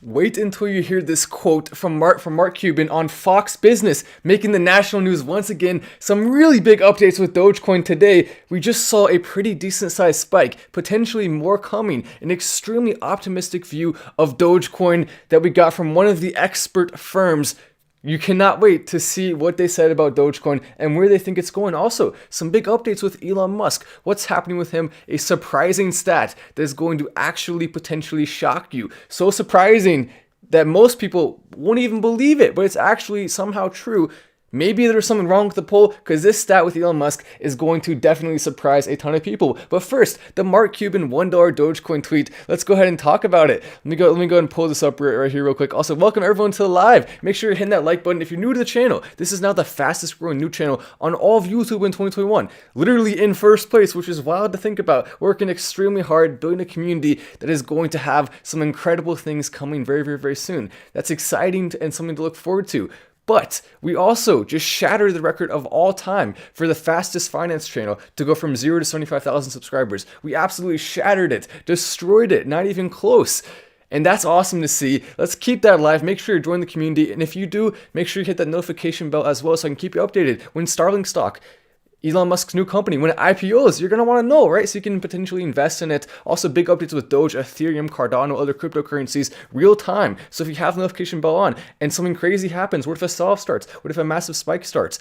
Wait until you hear this quote from Mark Cuban on Fox Business, making the national news once again. Some really big updates with Dogecoin today. We just saw a pretty decent sized spike, potentially more coming. An extremely optimistic view of Dogecoin that we got from one of the expert firms. You cannot wait to see what they said about Dogecoin and where they think it's going. Also, some big updates with Elon Musk. What's happening with him? A surprising stat that is going to actually potentially shock you. So surprising that most people won't even believe it, but it's actually somehow true. Maybe there's something wrong with the poll, because this stat with Elon Musk is going to definitely surprise a ton of people. But first, the Mark Cuban $1 Dogecoin tweet. Let's go ahead and talk about it. Let me go ahead and pull this up right here real quick. Also, welcome everyone to the live. Make sure you're hitting that like button if you're new to the channel. This is now the fastest growing new channel on all of YouTube in 2021. Literally in first place, which is wild to think about. Working extremely hard, building a community that is going to have some incredible things coming very, very, very soon. That's exciting and something to look forward to. But we also just shattered the record of all time for the fastest finance channel to go from 0 to 75,000 subscribers. We absolutely shattered it, destroyed it, not even close. And that's awesome to see. Let's keep that alive. Make sure you join the community. And if you do, make sure you hit that notification bell as well so I can keep you updated when Starlink stock, Elon Musk's new company, when it IPOs, you're going to want to know, right? So you can potentially invest in it. Also, big updates with Doge, Ethereum, Cardano, other cryptocurrencies, real time. So if you have the notification bell on and something crazy happens, what if a sell-off starts? What if a massive spike starts?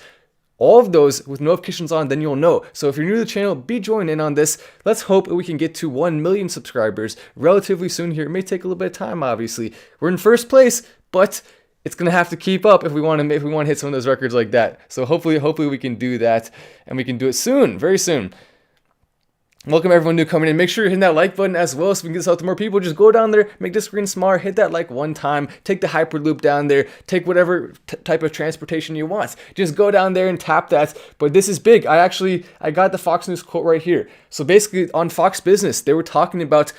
All of those with notifications on, then you'll know. So if you're new to the channel, be joining in on this. Let's hope we can get to 1 million subscribers relatively soon here. It may take a little bit of time, obviously. We're in first place, but it's going to have to keep up if we want to hit some of those records like that. So hopefully we can do that, and we can do it soon, very soon. Welcome everyone new coming in. Make sure you're hitting that like button as well so we can get this out to more people. Just go down there, make the screen smaller, hit that like one time, take the Hyperloop down there, take whatever type of transportation you want. Just go down there and tap that. But this is big. I got the Fox News quote right here. So basically on Fox Business, they were talking about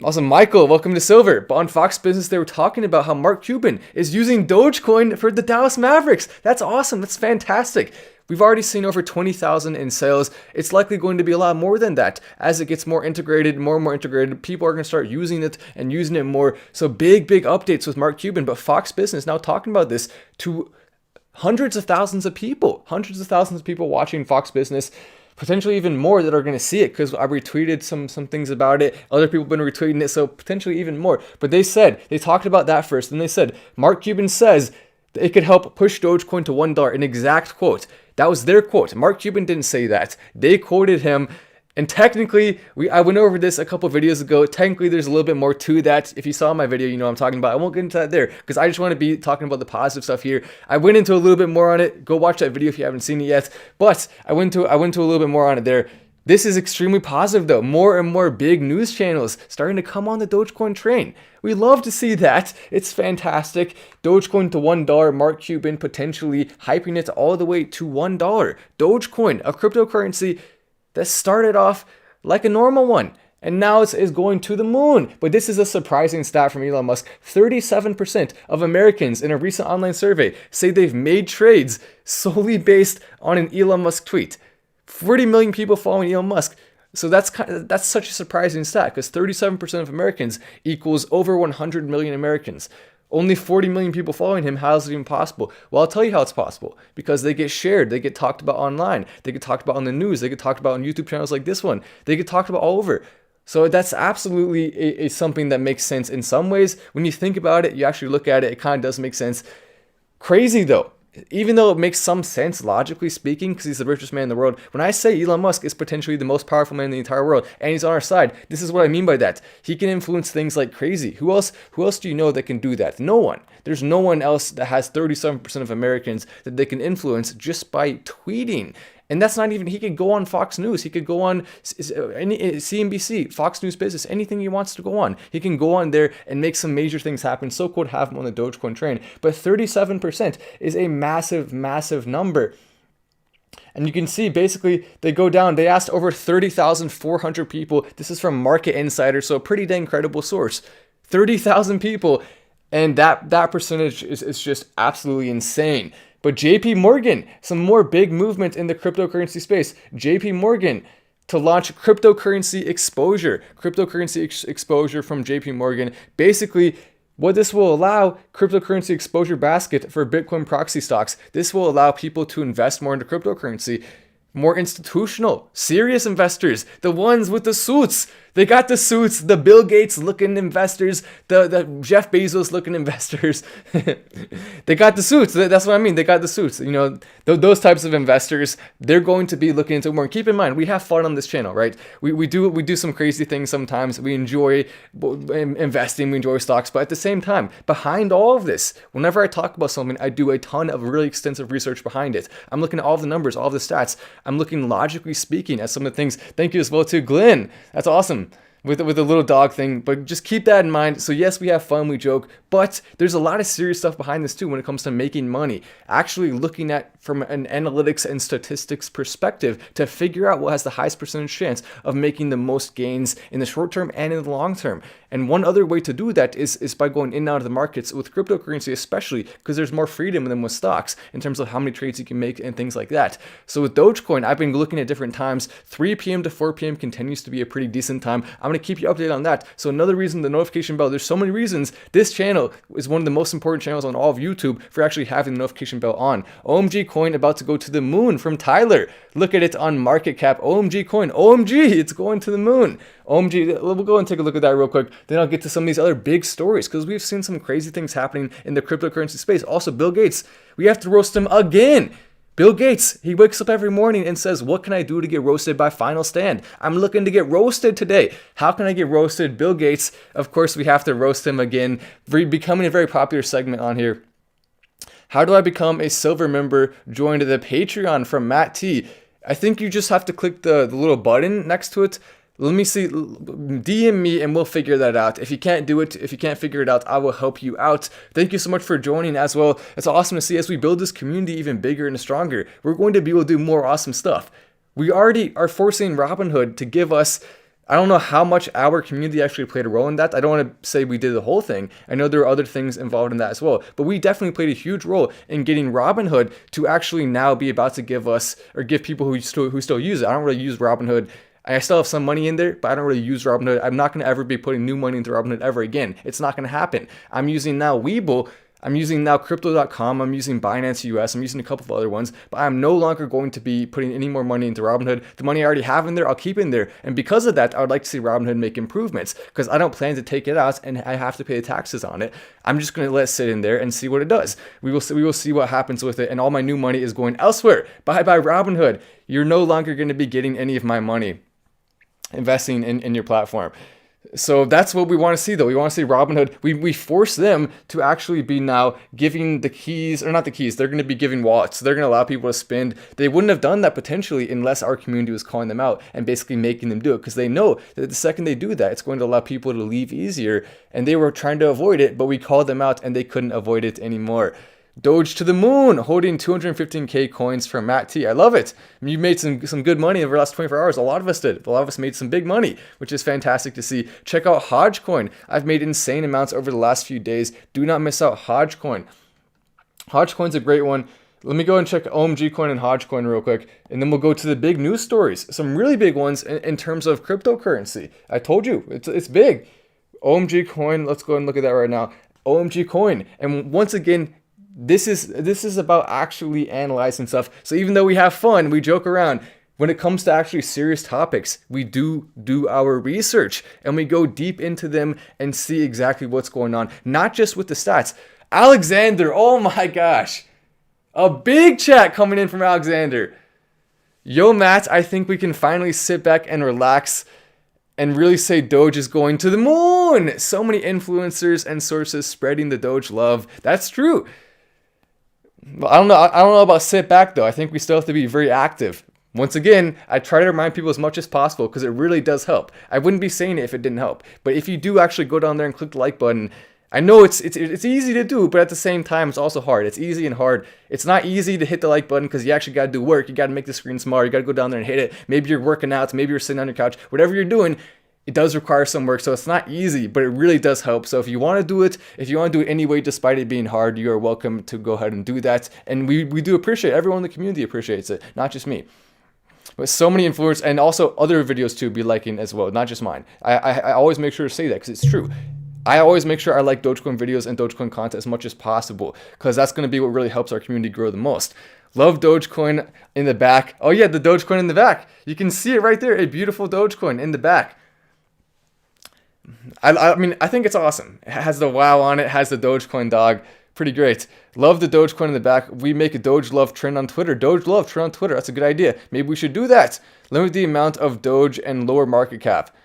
also, Michael, welcome to Silver. But on Fox Business, they were talking about how Mark Cuban is using Dogecoin for the Dallas Mavericks. That's awesome. That's fantastic. We've already seen over 20,000 in sales. It's likely going to be a lot more than that. As it gets more integrated, more and more integrated, people are going to start using it and using it more. So big updates with Mark Cuban. But Fox Business now talking about this to hundreds of thousands of people watching Fox Business. Potentially even more that are going to see it because I retweeted some things about it. Other people have been retweeting it, so potentially even more. But they talked about that first. Then they said, Mark Cuban says that it could help push Dogecoin to $1. An exact quote. That was their quote. Mark Cuban didn't say that. They quoted him. And technically, I went over this a couple videos ago. Technically, there's a little bit more to that. If you saw my video, you know what I'm talking about. I won't get into that there because I just want to be talking about the positive stuff here. I went into a little bit more on it. Go watch that video if you haven't seen it yet. But I went to a little bit more on it there. This is extremely positive though. More and more big news channels starting to come on the Dogecoin train. We love to see that. It's fantastic. Dogecoin to $1. Mark Cuban potentially hyping it all the way to $1. Dogecoin, a cryptocurrency that started off like a normal one, and now it's going to the moon. But this is a surprising stat from Elon Musk. 37% of Americans in a recent online survey say they've made trades solely based on an Elon Musk tweet. 40 million people following Elon Musk. So that's such a surprising stat because 37% of Americans equals over 100 million Americans. Only 40 million people following him. How is it even possible? Well, I'll tell you how it's possible. Because they get shared. They get talked about online. They get talked about on the news. They get talked about on YouTube channels like this one. They get talked about all over. So that's absolutely something that makes sense in some ways. When you think about it, you actually look at it, it kind of does make sense. Crazy though. Even though it makes some sense, logically speaking, because he's the richest man in the world, when I say Elon Musk is potentially the most powerful man in the entire world, and he's on our side, this is what I mean by that. He can influence things like crazy. Who else do you know that can do that? No one. There's no one else that has 37% of Americans that they can influence just by tweeting. And that's not even, he could go on Fox News. He could go on CNBC, Fox News Business, anything he wants to go on. He can go on there and make some major things happen. So quote, have him on the Dogecoin train. But 37% is a massive, massive number. And you can see basically they go down. They asked over 30,400 people. This is from Market Insider, so a pretty dang credible source. 30,000 people. And that percentage is just absolutely insane. But JP Morgan, some more big movement in the cryptocurrency space. JP Morgan to launch cryptocurrency exposure. Exposure from JP Morgan. Basically, what this will allow, cryptocurrency exposure basket for Bitcoin proxy stocks. This will allow people to invest more into cryptocurrency. More institutional, serious investors, the ones with the suits. They got the suits, the Bill Gates looking investors, the Jeff Bezos looking investors. They got the suits. That's what I mean. They got the suits. You know, those types of investors, they're going to be looking into more. And keep in mind, we have fun on this channel, right? We do some crazy things sometimes. We enjoy investing, we enjoy stocks, but at the same time, behind all of this, whenever I talk about something, I do a ton of really extensive research behind it. I'm looking at all the numbers, all the stats. I'm looking logically speaking at some of the things. Thank you as well to Glenn. That's awesome. With the little dog thing, but just keep that in mind. So yes, we have fun, we joke, but there's a lot of serious stuff behind this too when it comes to making money. Actually looking at from an analytics and statistics perspective to figure out what has the highest percentage chance of making the most gains in the short term and in the long term. And one other way to do that is by going in and out of the markets with cryptocurrency, especially because there's more freedom than with stocks in terms of how many trades you can make and things like that. So with Dogecoin, I've been looking at different times. 3 p.m. to 4 p.m. continues to be a pretty decent time. I'm going to keep you updated on that. So another reason, the notification bell, there's so many reasons. This channel is one of the most important channels on all of YouTube for actually having the notification bell on. OMG coin about to go to the moon from Tyler. Look at it on market cap. OMG coin. OMG, it's going to the moon. OMG, we'll go and take a look at that real quick. Then I'll get to some of these other big stories because we've seen some crazy things happening in the cryptocurrency space. Also, Bill Gates, we have to roast him again. Bill Gates, he wakes up every morning and says, what can I do to get roasted by Final Stand? I'm looking to get roasted today. How can I get roasted? Bill Gates, of course, we have to roast him again. Becoming a very popular segment on here. How do I become a silver member? Join the Patreon from Matt T. I think you just have to click the little button next to it. Let me see, DM me and we'll figure that out. If you can't do it, if you can't figure it out, I will help you out. Thank you so much for joining as well. It's awesome to see as we build this community even bigger and stronger. We're going to be able to do more awesome stuff. We already are forcing Robinhood to give us, I don't know how much our community actually played a role in that. I don't want to say we did the whole thing. I know there are other things involved in that as well. But we definitely played a huge role in getting Robinhood to actually now be about to give us, or give people who still use it. I don't really use Robinhood. I still have some money in there, but I don't really use Robinhood. I'm not going to ever be putting new money into Robinhood ever again. It's not going to happen. I'm using now Webull. I'm using now Crypto.com. I'm using Binance US. I'm using a couple of other ones, but I'm no longer going to be putting any more money into Robinhood. The money I already have in there, I'll keep in there. And because of that, I would like to see Robinhood make improvements because I don't plan to take it out and I have to pay the taxes on it. I'm just going to let it sit in there and see what it does. We will see what happens with it. And all my new money is going elsewhere. Bye bye Robinhood. You're no longer going to be getting any of my money investing in your platform. So that's what we want to see though. We want to see Robinhood. We force them to actually be now giving the keys, or not the keys, they're going to be giving wallets. So they're going to allow people to spend. They wouldn't have done that potentially unless our community was calling them out and basically making them do it, because they know that the second they do that, it's going to allow people to leave easier. And they were trying to avoid it, but we called them out and they couldn't avoid it anymore. Doge to the moon, holding 215k coins from Matt T. I love it. You made some good money over the last 24 hours. A lot of us did. A lot of us made some big money, which is fantastic to see. Check out Hodgecoin. I've made insane amounts over the last few days. Do not miss out Hodgecoin. Hodgecoin's a great one. Let me go and check OMG coin and Hodgecoin real quick, and then we'll go to the big news stories. Some really big ones in terms of cryptocurrency. I told you, it's big. OMG coin, let's go and look at that right now. OMG coin. And once again, this is about actually analyzing stuff. So even though we have fun, we joke around, when it comes to actually serious topics, we do our research and we go deep into them and see exactly what's going on, not just with the stats. Alexander, oh my gosh, a big chat coming in from Alexander. Yo, Matt, I think we can finally sit back and relax and really say Doge is going to the moon. So many influencers and sources spreading the Doge love. That's true. Well, I don't know about sit back though. I think we still have to be very active. Once again, I try to remind people as much as possible because it really does help. I wouldn't be saying it if it didn't help. But if you do actually go down there and click the like button, I know it's easy to do, but at the same time, it's also hard. It's easy and hard. It's not easy to hit the like button because you actually got to do work. You got to make the screen smaller. You got to go down there and hit it. Maybe you're working out. Maybe you're sitting on your couch. Whatever you're doing, it does require some work, so it's not easy, but it really does help. So if you want to do it, if you want to do it anyway, despite it being hard, you are welcome to go ahead and do that. And we do appreciate it. Everyone in the community appreciates it, not just me. But so many influencers and also other videos too be liking as well, not just mine. I always make sure to say that because it's true. I always make sure I like Dogecoin videos and Dogecoin content as much as possible because that's going to be what really helps our community grow the most. Love Dogecoin in the back. Oh yeah, the Dogecoin in the back. You can see it right there, a beautiful Dogecoin in the back. I mean, I think it's awesome. It has the wow on it, has the Dogecoin dog. Pretty great. Love the Dogecoin in the back. We make a Doge love trend on Twitter. Doge love trend on Twitter. That's a good idea. Maybe we should do that. Limit the amount of Doge and lower market cap.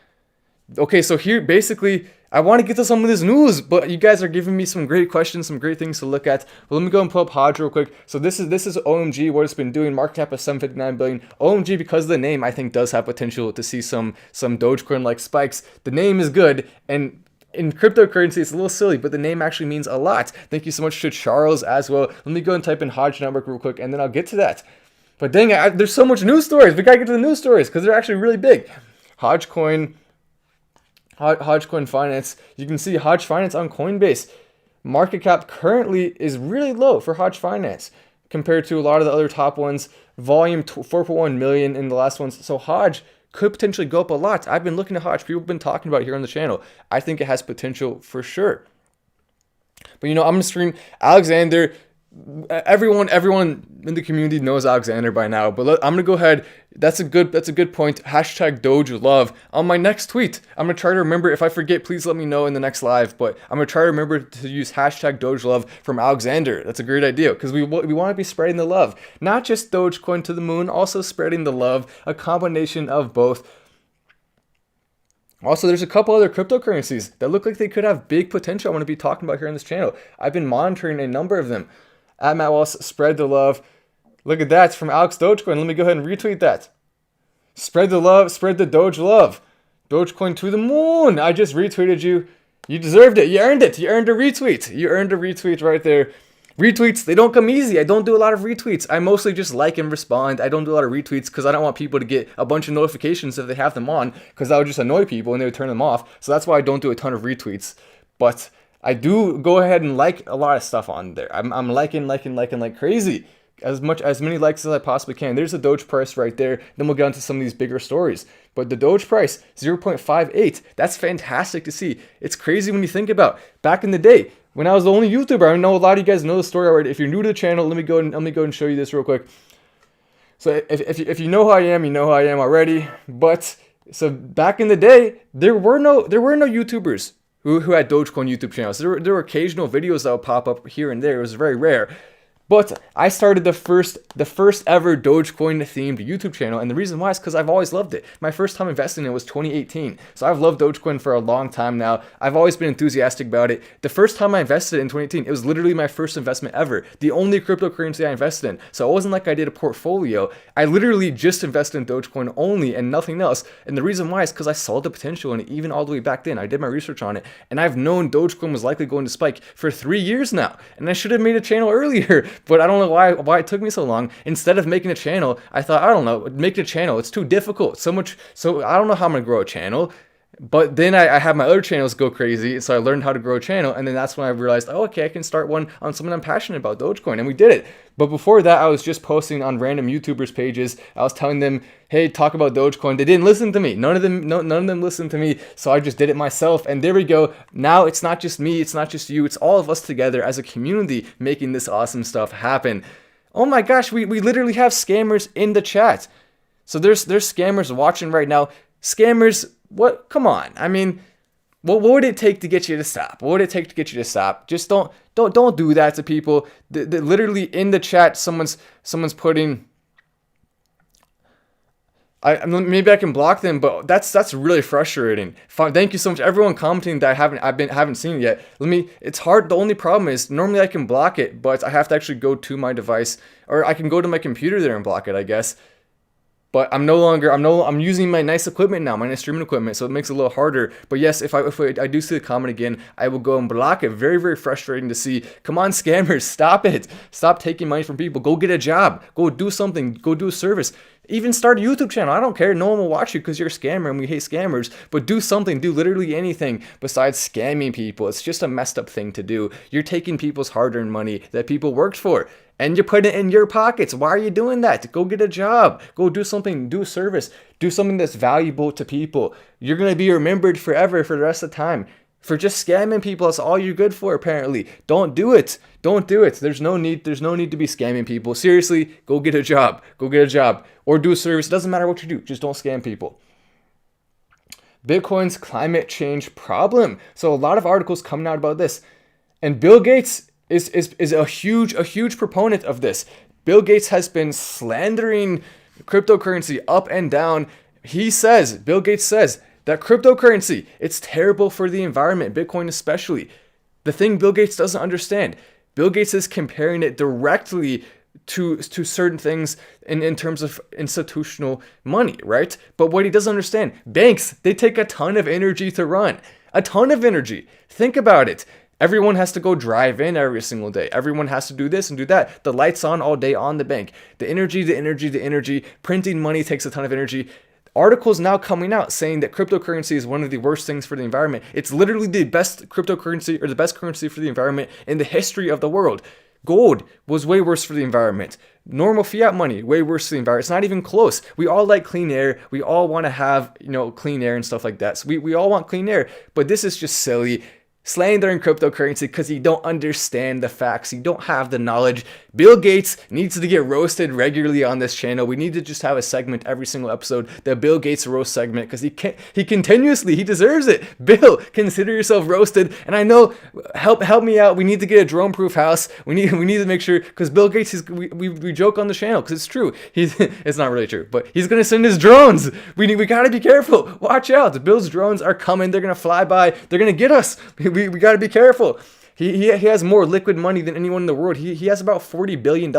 Okay, so here basically I want to get to some of this news, but you guys are giving me some great questions, some great things to look at. Well, let me go and pull up Hodge real quick. So this is OMG, what it's been doing. Market cap of 759 billion. OMG, because of the name, I think does have potential to see some Dogecoin like spikes. The name is good, and in cryptocurrency, it's a little silly, but the name actually means a lot. Thank you so much to Charles as well. Let me go and type in Hodge Network real quick, and then I'll get to that. But dang it, there's so much news stories. We gotta get to the news stories because they're actually really big. Hodgecoin Finance. You can see Hodge Finance on Coinbase. Market cap currently is really low for Hodge Finance compared to a lot of the other top ones. Volume 4.1 million in the last ones. So Hodge could potentially go up a lot. I've been looking at Hodge. People have been talking about it here on the channel. I think it has potential for sure. But I'm gonna stream Alexander. Everyone in the community knows Alexander by now. But I'm gonna go ahead. That's a good point. Hashtag Doge love on my next tweet. I'm gonna try to remember. If I forget, please let me know in the next live. But I'm gonna try to remember to use hashtag Doge love from Alexander. That's a great idea because we want to be spreading the love, not just Dogecoin to the moon, also spreading the love. A combination of both. Also, there's a couple other cryptocurrencies that look like they could have big potential. I want to be talking about here on this channel. I've been monitoring a number of them. At Matt Wallace, spread the love. Look at that, it's from Alex Dogecoin. Let me go ahead and retweet that. Spread the love, spread the Doge love. Dogecoin to the moon. I just retweeted you. You deserved it. You earned it. You earned a retweet. You earned a retweet right there. Retweets, they don't come easy. I don't do a lot of retweets. I mostly just like and respond. I don't do a lot of retweets because I don't want people to get a bunch of notifications if they have them on because that would just annoy people and they would turn them off. So that's why I don't do a ton of retweets. But I do go ahead and like a lot of stuff on there. I'm liking like crazy. As many likes as I possibly can. There's the Doge price right there. Then we'll get into some of these bigger stories. But the Doge price, 0.58. That's fantastic to see. It's crazy when you think about back in the day when I was the only YouTuber. I know a lot of you guys know the story already. If you're new to the channel, let me go and show you this real quick. So if you know who I am, you know who I am already. But so back in the day, there were no YouTubers who had Dogecoin YouTube channels. There were occasional videos that would pop up here and there. It was very rare. But I started the first ever Dogecoin themed YouTube channel, and the reason why is because I've always loved it. My first time investing in it was 2018, so I've loved Dogecoin for a long time now. I've always been enthusiastic about it. The first time I invested in 2018, it was literally my first investment ever, the only cryptocurrency I invested in. So it wasn't like I did a portfolio. I literally just invested in Dogecoin only and nothing else. And the reason why is because I saw the potential in it even all the way back then. I did my research on it, and I've known Dogecoin was likely going to spike for 3 years now, and I should have made a channel earlier. But I don't know why it took me so long. Instead of making a channel, I thought, I don't know, making a channel, it's too difficult. So I don't know how I'm gonna grow a channel. But then I had my other channels go crazy, so I learned how to grow a channel, and then that's when I realized, oh, okay, I can start one on something I'm passionate about, Dogecoin, and we did it. But before that, I was just posting on random YouTubers' pages. I was telling them, hey, talk about Dogecoin. They didn't listen to me. None of them listened to me, so I just did it myself, and there we go. Now it's not just me, it's not just you, it's all of us together as a community making this awesome stuff happen. Oh my gosh, we literally have scammers in the chat. So there's scammers watching right now. Scammers, what? Come on. I mean, what would it take to get you to stop? What would it take to get you to stop? Just don't do that to people. Literally in the chat, someone's putting. Maybe I can block them, but that's really frustrating. Thank you so much, everyone commenting that I haven't seen it yet. It's hard. The only problem is normally I can block it, but I have to actually go to my device, or I can go to my computer there and block it, I guess. But I'm using my nice equipment now, my nice streaming equipment, so it makes it a little harder. But yes, if I do see the comment again, I will go and block it. Very, very frustrating to see. Come on, scammers, stop it. Stop taking money from people. Go get a job. Go do something. Go do a service. Even start a YouTube channel. I don't care. No one will watch you because you're a scammer and we hate scammers. But do something. Do literally anything besides scamming people. It's just a messed up thing to do. You're taking people's hard-earned money that people worked for and you're putting it in your pockets. Why are you doing that? Go get a job. Go do something. Do a service. Do something that's valuable to people. You're going to be remembered forever for the rest of the time. For just scamming people, that's all you're good for, apparently. Don't do it. Don't do it. There's no need to be scamming people. Seriously, go get a job. Go get a job. Or do a service. It doesn't matter what you do. Just don't scam people. Bitcoin's climate change problem. So a lot of articles coming out about this. And Bill Gates is a huge proponent of this. Bill Gates has been slandering cryptocurrency up and down. Bill Gates says, that cryptocurrency, it's terrible for the environment, Bitcoin especially. The thing Bill Gates doesn't understand, Bill Gates is comparing it directly to certain things in terms of institutional money, right? But what he doesn't understand, banks, they take a ton of energy to run. A ton of energy. Think about it. Everyone has to go drive in every single day. Everyone has to do this and do that. The lights on all day on the bank. The energy. Printing money takes a ton of energy. Articles now coming out saying that cryptocurrency is one of the worst things for the environment. It's literally the best cryptocurrency or the best currency for the environment in the history of the world. Gold was way worse for the environment. Normal fiat money, way worse for the environment. It's not even close. We all like clean air. We all want to have, clean air and stuff like that. So we all want clean air, but this is just silly. Slandering cryptocurrency because you don't understand the facts. You don't have the knowledge. Bill Gates needs to get roasted regularly on this channel. We need to just have a segment every single episode, the Bill Gates roast segment, because he deserves it. Bill, consider yourself roasted. And I know, help me out. We need to get a drone-proof house. We need to make sure, because Bill Gates, we joke on the channel because it's true. It's not really true, but he's gonna send his drones. We gotta be careful. Watch out. Bill's drones are coming. They're gonna fly by. They're gonna get us. We got to be careful. He has more liquid money than anyone in the world. He has about $40 billion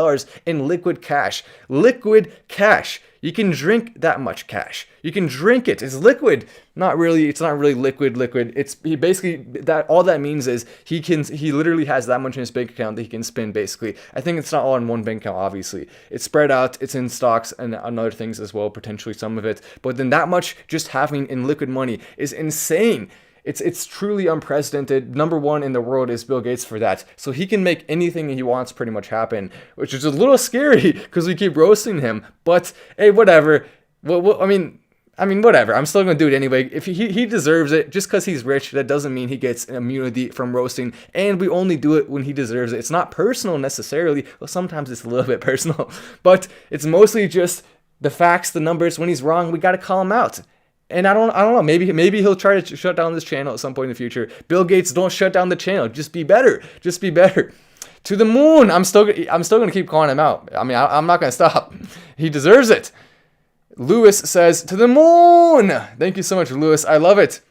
in liquid cash. Liquid cash. You can drink that much cash. You can drink it. It's liquid. Not really. It's not really liquid. All that means is he literally has that much in his bank account that he can spend basically. I think it's not all in one bank account, obviously. It's spread out. It's in stocks and other things as well, potentially some of it. But then that much just having in liquid money is insane. It's truly unprecedented. Number one in the world is Bill Gates for that. So he can make anything he wants pretty much happen, which is a little scary because we keep roasting him. But hey, whatever. Well, I mean, whatever. I'm still going to do it anyway. If he deserves it, just because he's rich, that doesn't mean he gets immunity from roasting. And we only do it when he deserves it. It's not personal necessarily. Well, sometimes it's a little bit personal. But it's mostly just the facts, the numbers. When he's wrong, we got to call him out. And I don't know. Maybe he'll try to shut down this channel at some point in the future. Bill Gates, don't shut down the channel. Just be better. Just be better. To the moon. I'm still gonna keep calling him out. I mean, I'm not gonna stop. He deserves it. Lewis says to the moon. Thank you so much, Lewis. I love it.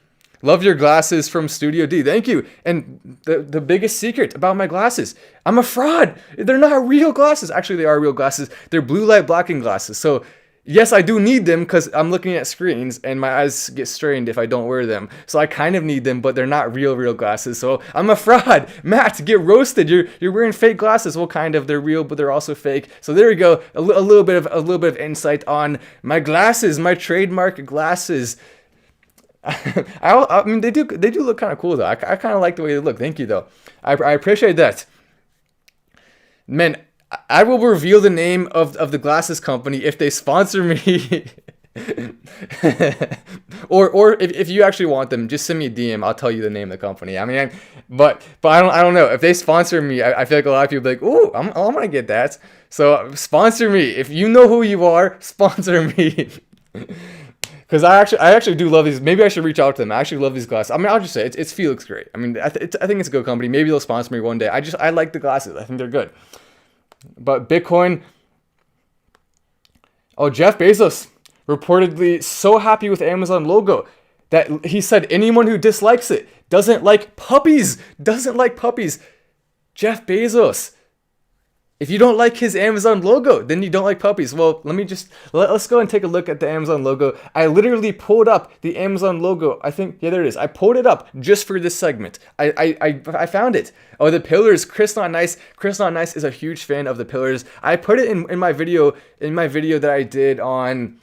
Love your glasses from Studio D. Thank you. And the biggest secret about my glasses, I'm a fraud. They're not real glasses. Actually, they are real glasses. They're blue light blocking glasses. So yes, I do need them because I'm looking at screens and my eyes get strained if I don't wear them. So I kind of need them, but they're not real glasses. So I'm a fraud. Matt, get roasted. You're wearing fake glasses. Well, kind of. They're real, but they're also fake. So there we go. A little bit of insight on my glasses, my trademark glasses. I mean, they do look kind of cool though. I kind of like the way they look. Thank you though. I appreciate that. Man, I will reveal the name of the glasses company if they sponsor me. or if you actually want them, just send me a DM. I'll tell you the name of the company. I mean, but I don't know. If they sponsor me, I feel like a lot of people are like, ooh, I'm gonna get that. So sponsor me. If you know who you are, sponsor me. Because I actually do love these. Maybe I should reach out to them. I actually love these glasses. I mean, I'll just say it feels great. I mean, I think it's a good company. Maybe they'll sponsor me one day. I like the glasses. I think they're good. But Bitcoin. Oh, Jeff Bezos reportedly so happy with Amazon logo that he said anyone who dislikes it doesn't like puppies. Jeff Bezos. If you don't like his Amazon logo, then you don't like puppies. Well, let's go and take a look at the Amazon logo. I literally pulled up the Amazon logo. I think, yeah, there it is. I pulled it up just for this segment. I found it. Oh, the pillars. Chris Not Nice. Chris Not Nice is a huge fan of the pillars. I put it in my video that I did on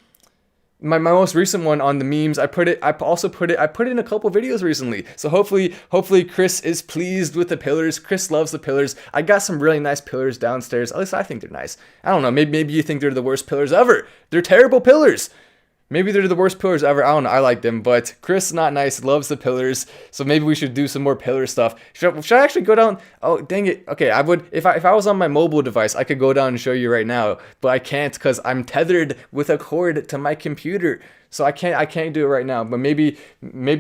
my most recent one on the memes. I put it in a couple videos recently. So hopefully Chris is pleased with the pillars. Chris loves the pillars. I got some really nice pillars downstairs. At least I think they're nice. I don't know. Maybe you think they're the worst pillars ever. They're terrible pillars. Maybe they're the worst pillars ever. I don't know. I like them, but Chris Not Nice loves the pillars, so maybe we should do some more pillar stuff. Should I actually go down? Oh, dang it. Okay, I would if I was on my mobile device, I could go down and show you right now, but I can't because I'm tethered with a cord to my computer, so I can't do it right now. But maybe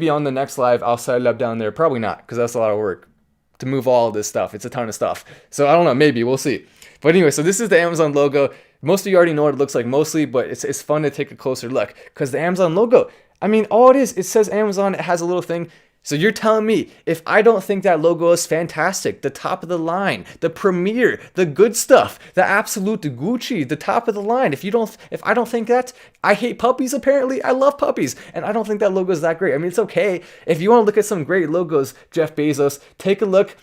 on the next live I'll set it up down there. Probably not, because that's a lot of work to move all of this stuff. It's a ton of stuff. So I don't know. Maybe we'll see. But anyway, so this is the Amazon logo. Most of you already know what it looks like mostly, but it's fun to take a closer look because the Amazon logo, I mean, all it is, it says Amazon, it has a little thing. So you're telling me if I don't think that logo is fantastic, the top of the line, the premier, the good stuff, the absolute Gucci, the top of the line, if I don't think that, I hate puppies apparently. I love puppies and I don't think that logo is that great. I mean, it's okay. If you want to look at some great logos, Jeff Bezos, take a look.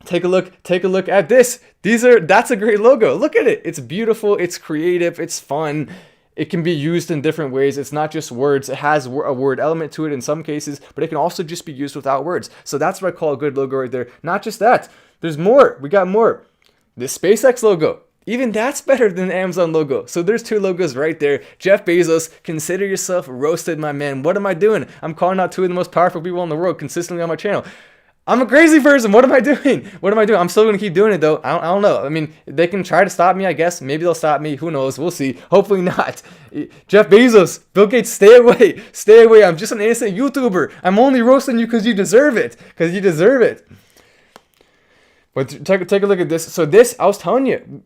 Take a look at this. That's a great logo. Look at it. It's beautiful. It's creative. It's fun. It can be used in different ways. It's not just words. It has a word element to it in some cases, but it can also just be used without words. So that's what I call a good logo right there. Not just that. There's more. We got more. The SpaceX logo. Even that's better than the Amazon logo. So there's two logos right there. Jeff Bezos, consider yourself roasted, my man. What am I doing? I'm calling out two of the most powerful people in the world consistently on my channel. I'm a crazy person. What am I doing? I'm still going to keep doing it, though. I don't know. I mean, they can try to stop me, I guess. Maybe they'll stop me. Who knows? We'll see. Hopefully not. Jeff Bezos, Bill Gates, stay away. Stay away. I'm just an innocent YouTuber. I'm only roasting you because you deserve it. But take a look at this. So this, I was telling you,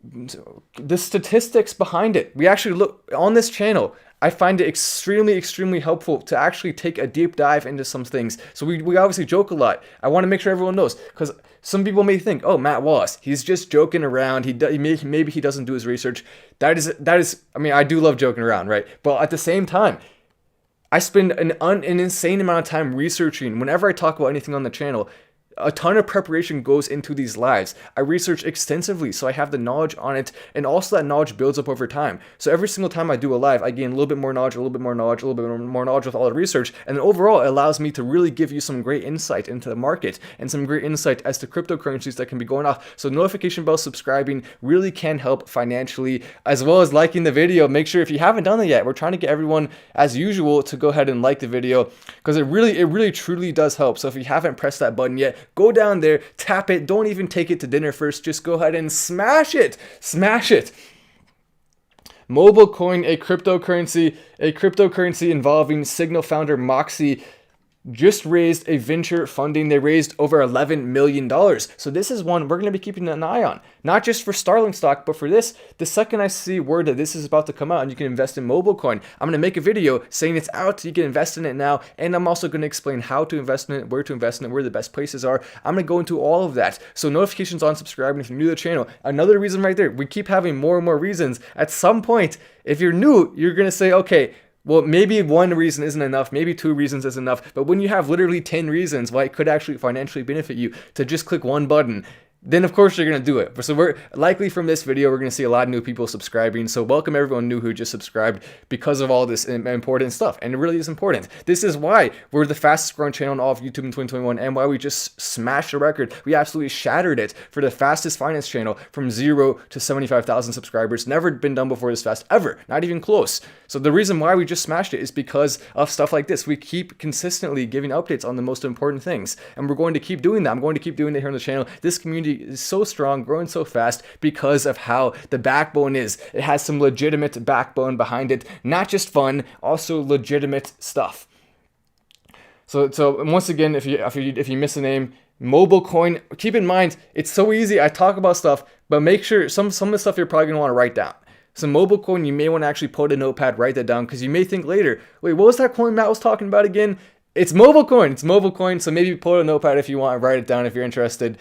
the statistics behind it. We actually look on this channel. I find it extremely, extremely helpful to actually take a deep dive into some things. So we obviously joke a lot. I want to make sure everyone knows, because some people may think, oh, Matt Wallace, he's just joking around. Maybe he doesn't do his research. That is. I mean, I do love joking around, right? But at the same time, I spend an insane amount of time researching. Whenever I talk about anything on the channel, a ton of preparation goes into these lives. I research extensively, so I have the knowledge on it, and also that knowledge builds up over time. So every single time I do a live, I gain a little bit more knowledge, a little bit more knowledge with all the research, and then overall it allows me to really give you some great insight into the market and some great insight as to cryptocurrencies that can be going off. So notification bell, subscribing really can help financially, as well as liking the video. Make sure if you haven't done it yet, we're trying to get everyone as usual to go ahead and like the video, because it really truly does help. So if you haven't pressed that button yet, go down there, tap it. Don't even take it to dinner first. Just go ahead and smash it. Mobile coin, a cryptocurrency involving Signal founder Moxie, just raised a venture funding. They raised over $11 million. So this is one we're going to be keeping an eye on, not just for Starling stock, but for this. The second I see word that this is about to come out and you can invest in mobile coin, I'm going to make a video saying it's out. You can invest in it now. And I'm also going to explain how to invest in it, where to invest in it, where the best places are. I'm going to go into all of that. So notifications on, subscribing if you're new to the channel. Another reason right there. We keep having more and more reasons. At some point, if you're new, you're going to say, okay, well, maybe one reason isn't enough, maybe two reasons is enough, but when you have literally 10 reasons why it could actually financially benefit you to just click one button, then of course you're going to do it. So we're likely from this video, we're going to see a lot of new people subscribing. So welcome everyone new who just subscribed because of all this important stuff. And it really is important. This is why we're the fastest growing channel on all of YouTube in 2021 and why we just smashed the record. We absolutely shattered it for the fastest finance channel from 0 to 75,000 subscribers. Never been done before this fast, ever. Not even close. So the reason why we just smashed it is because of stuff like this. We keep consistently giving updates on the most important things. And we're going to keep doing that. I'm going to keep doing it here on the channel. This community is so strong, growing so fast because of how the backbone is. It has some legitimate backbone behind it, not just fun, also legitimate stuff. So once again, if you miss a name, mobile coin, keep in mind it's so easy. I talk about stuff, but make sure some of the stuff you're probably gonna want to write down. So mobile coin, you may want to actually put a notepad, write that down, because you may think later, wait, what was that coin Matt was talking about again? It's mobile coin. So maybe pull a notepad if you want, write it down if you're interested.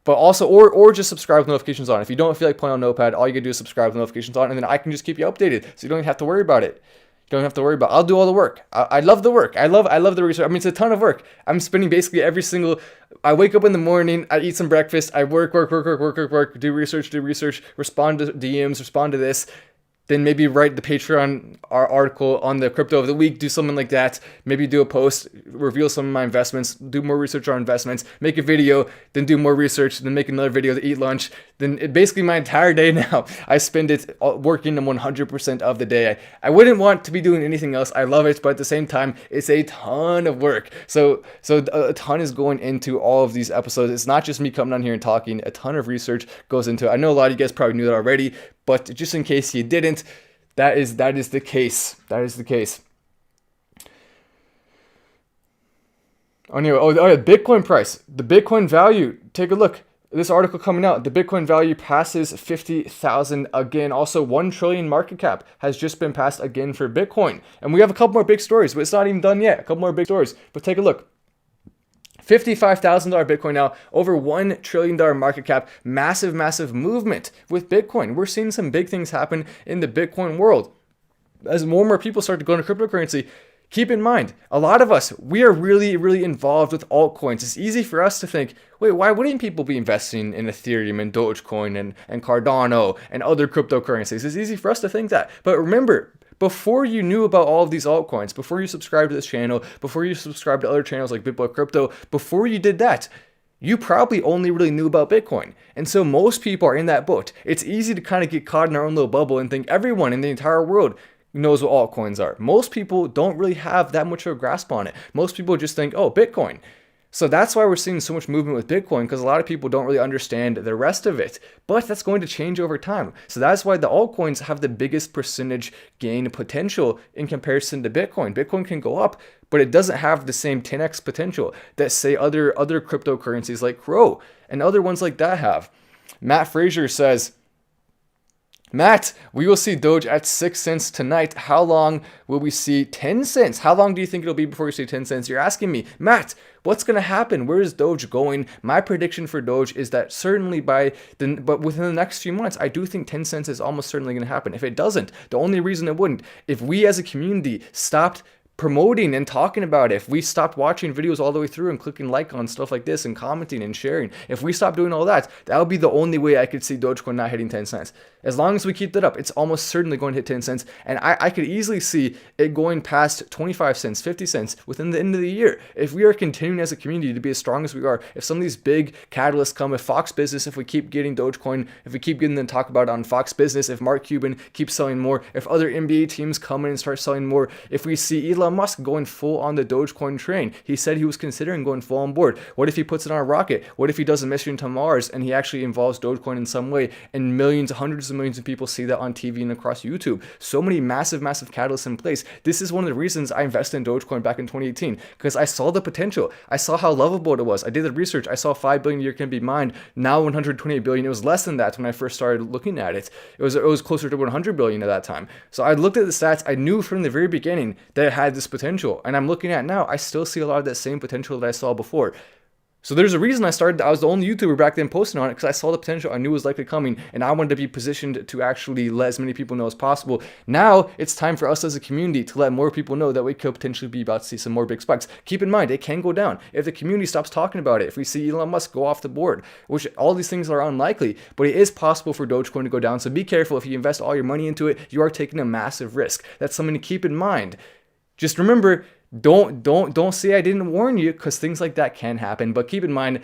But also, or just subscribe with notifications on. If you don't feel like playing on Notepad, all you gotta do is subscribe with notifications on, and then I can just keep you updated, so you don't even have to worry about it. You don't have to worry about it. I'll do all the work. I love the work. I love the research. I mean, it's a ton of work. I'm spending basically every single. I wake up in the morning. I eat some breakfast. I work. Do research. Respond to DMs. Respond to this. Then maybe write the Patreon article on the crypto of the week, do something like that. Maybe do a post, reveal some of my investments, do more research on investments, make a video, then do more research, then make another video to eat lunch. Then basically my entire day now, I spend it working 100% of the day. I wouldn't want to be doing anything else. I love it, but at the same time, it's a ton of work. So a ton is going into all of these episodes. It's not just me coming on here and talking. A ton of research goes into it. I know a lot of you guys probably knew that already, but just in case you didn't, that is the case. That is the case. Oh, yeah, Bitcoin price. The Bitcoin value. Take a look. This article coming out. The Bitcoin value passes 50,000 again. Also, 1 trillion market cap has just been passed again for Bitcoin. And we have a couple more big stories, but it's not even done yet. A couple more big stories. But take a look. $55,000 Bitcoin now, over $1 trillion market cap, massive movement with Bitcoin. We're seeing some big things happen in the Bitcoin world. As more and more people start to go into cryptocurrency, keep in mind, a lot of us, we are really involved with altcoins. It's easy for us to think, wait, why wouldn't people be investing in Ethereum and Dogecoin and Cardano and other cryptocurrencies? It's easy for us to think that. But remember, before you knew about all of these altcoins, before you subscribed to this channel, before you subscribed to other channels like BitBoy Crypto, before you did that, you probably only really knew about Bitcoin. And so most people are in that boat. It's easy to kind of get caught in our own little bubble and think everyone in the entire world knows what altcoins are. Most people don't really have that much of a grasp on it. Most people just think, oh, Bitcoin. So that's why we're seeing so much movement with Bitcoin, because a lot of people don't really understand the rest of it. But that's going to change over time. So that's why the altcoins have the biggest percentage gain potential in comparison to Bitcoin. Bitcoin can go up, but it doesn't have the same 10x potential that, say, other cryptocurrencies like Crow and other ones like that have. Matt Frazier says, Matt, we will see Doge at 6 cents tonight. How long will we see 10 cents? How long do you think it'll be before you see 10 cents? You're asking me, Matt, what's going to happen? Where is Doge going? My prediction for Doge is that certainly but within the next few months, I do think 10 cents is almost certainly going to happen. If it doesn't, the only reason it wouldn't, if we as a community stopped promoting and talking about it, if we stopped watching videos all the way through and clicking like on stuff like this and commenting and sharing, if we stopped doing all that, that would be the only way I could see Dogecoin not hitting 10 cents. As long as we keep that up, it's almost certainly going to hit 10 cents. And I could easily see it going past 25 cents, 50 cents within the end of the year. If we are continuing as a community to be as strong as we are, if some of these big catalysts come, if Fox Business, if we keep getting Dogecoin, if we keep getting them to talk about it on Fox Business, if Mark Cuban keeps selling more, if other NBA teams come in and start selling more, if we see Elon Musk going full on the Dogecoin train. He said he was considering going full on board. What if he puts it on a rocket? What if he does a mission to Mars and he actually involves Dogecoin in some way, and millions, hundreds of millions of people see that on TV and across YouTube? So many massive catalysts in place. This is one of the reasons I invested in Dogecoin back in 2018, because I saw the potential. I saw how lovable it was. I did the research. I saw 5 billion a year can be mined. Now 128 billion. It was less than that when I first started looking at it. It was closer to 100 billion at that time. So I looked at the stats. I knew from the very beginning that it had this potential. And I'm looking at now, I still see a lot of that same potential that I saw before. So there's a reason I was the only YouTuber back then posting on it, because I saw the potential. I knew it was likely coming, and I wanted to be positioned to actually let as many people know as possible. Now it's time for us as a community to let more people know that we could potentially be about to see some more big spikes. Keep in mind, it can go down if the community stops talking about it. If we see Elon Musk go off the board, which all these things are unlikely, but it is possible for Dogecoin to go down. So be careful. If you invest all your money into it, you are taking a massive risk. That's something to keep in mind. Just remember, don't say I didn't warn you, because things like that can happen. But keep in mind,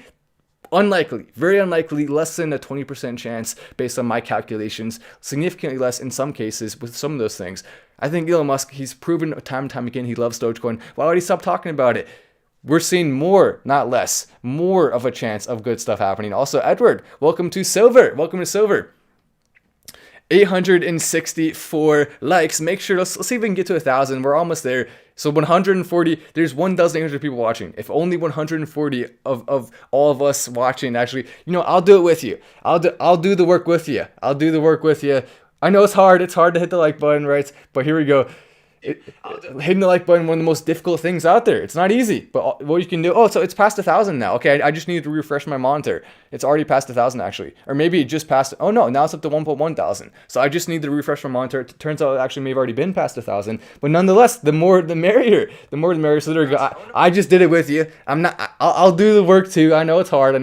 unlikely, very unlikely, less than a 20% chance based on my calculations, significantly less in some cases with some of those things. I think Elon Musk, he's proven time and time again he loves Dogecoin. Why would he stop talking about it? We're seeing more, not less, more of a chance of good stuff happening. Also, Edward, welcome to Silver. Welcome to Silver. 864 likes. Make sure, let's see if we can get to 1,000. We're almost there. So 140, there's 1,800 people watching. If only 140 of all of us watching actually, I'll do it with you. I'll do the work with you. I'll do the work with you. I know it's hard to hit the like button, right? But here we go. Hitting the like button, one of the most difficult things out there. It's not easy, but what you can do. Oh, so it's past 1,000 now. Okay, I just needed to refresh my monitor. It's already past 1,000 actually, or maybe it just passed. Oh no, now it's up to 1.1 thousand. So I just need to refresh my monitor. It turns out it actually may have already been past 1,000, but nonetheless, the more the merrier. The more the merrier. So there you go. I just did it with you. I'm not. I'll do the work too. I know it's hard.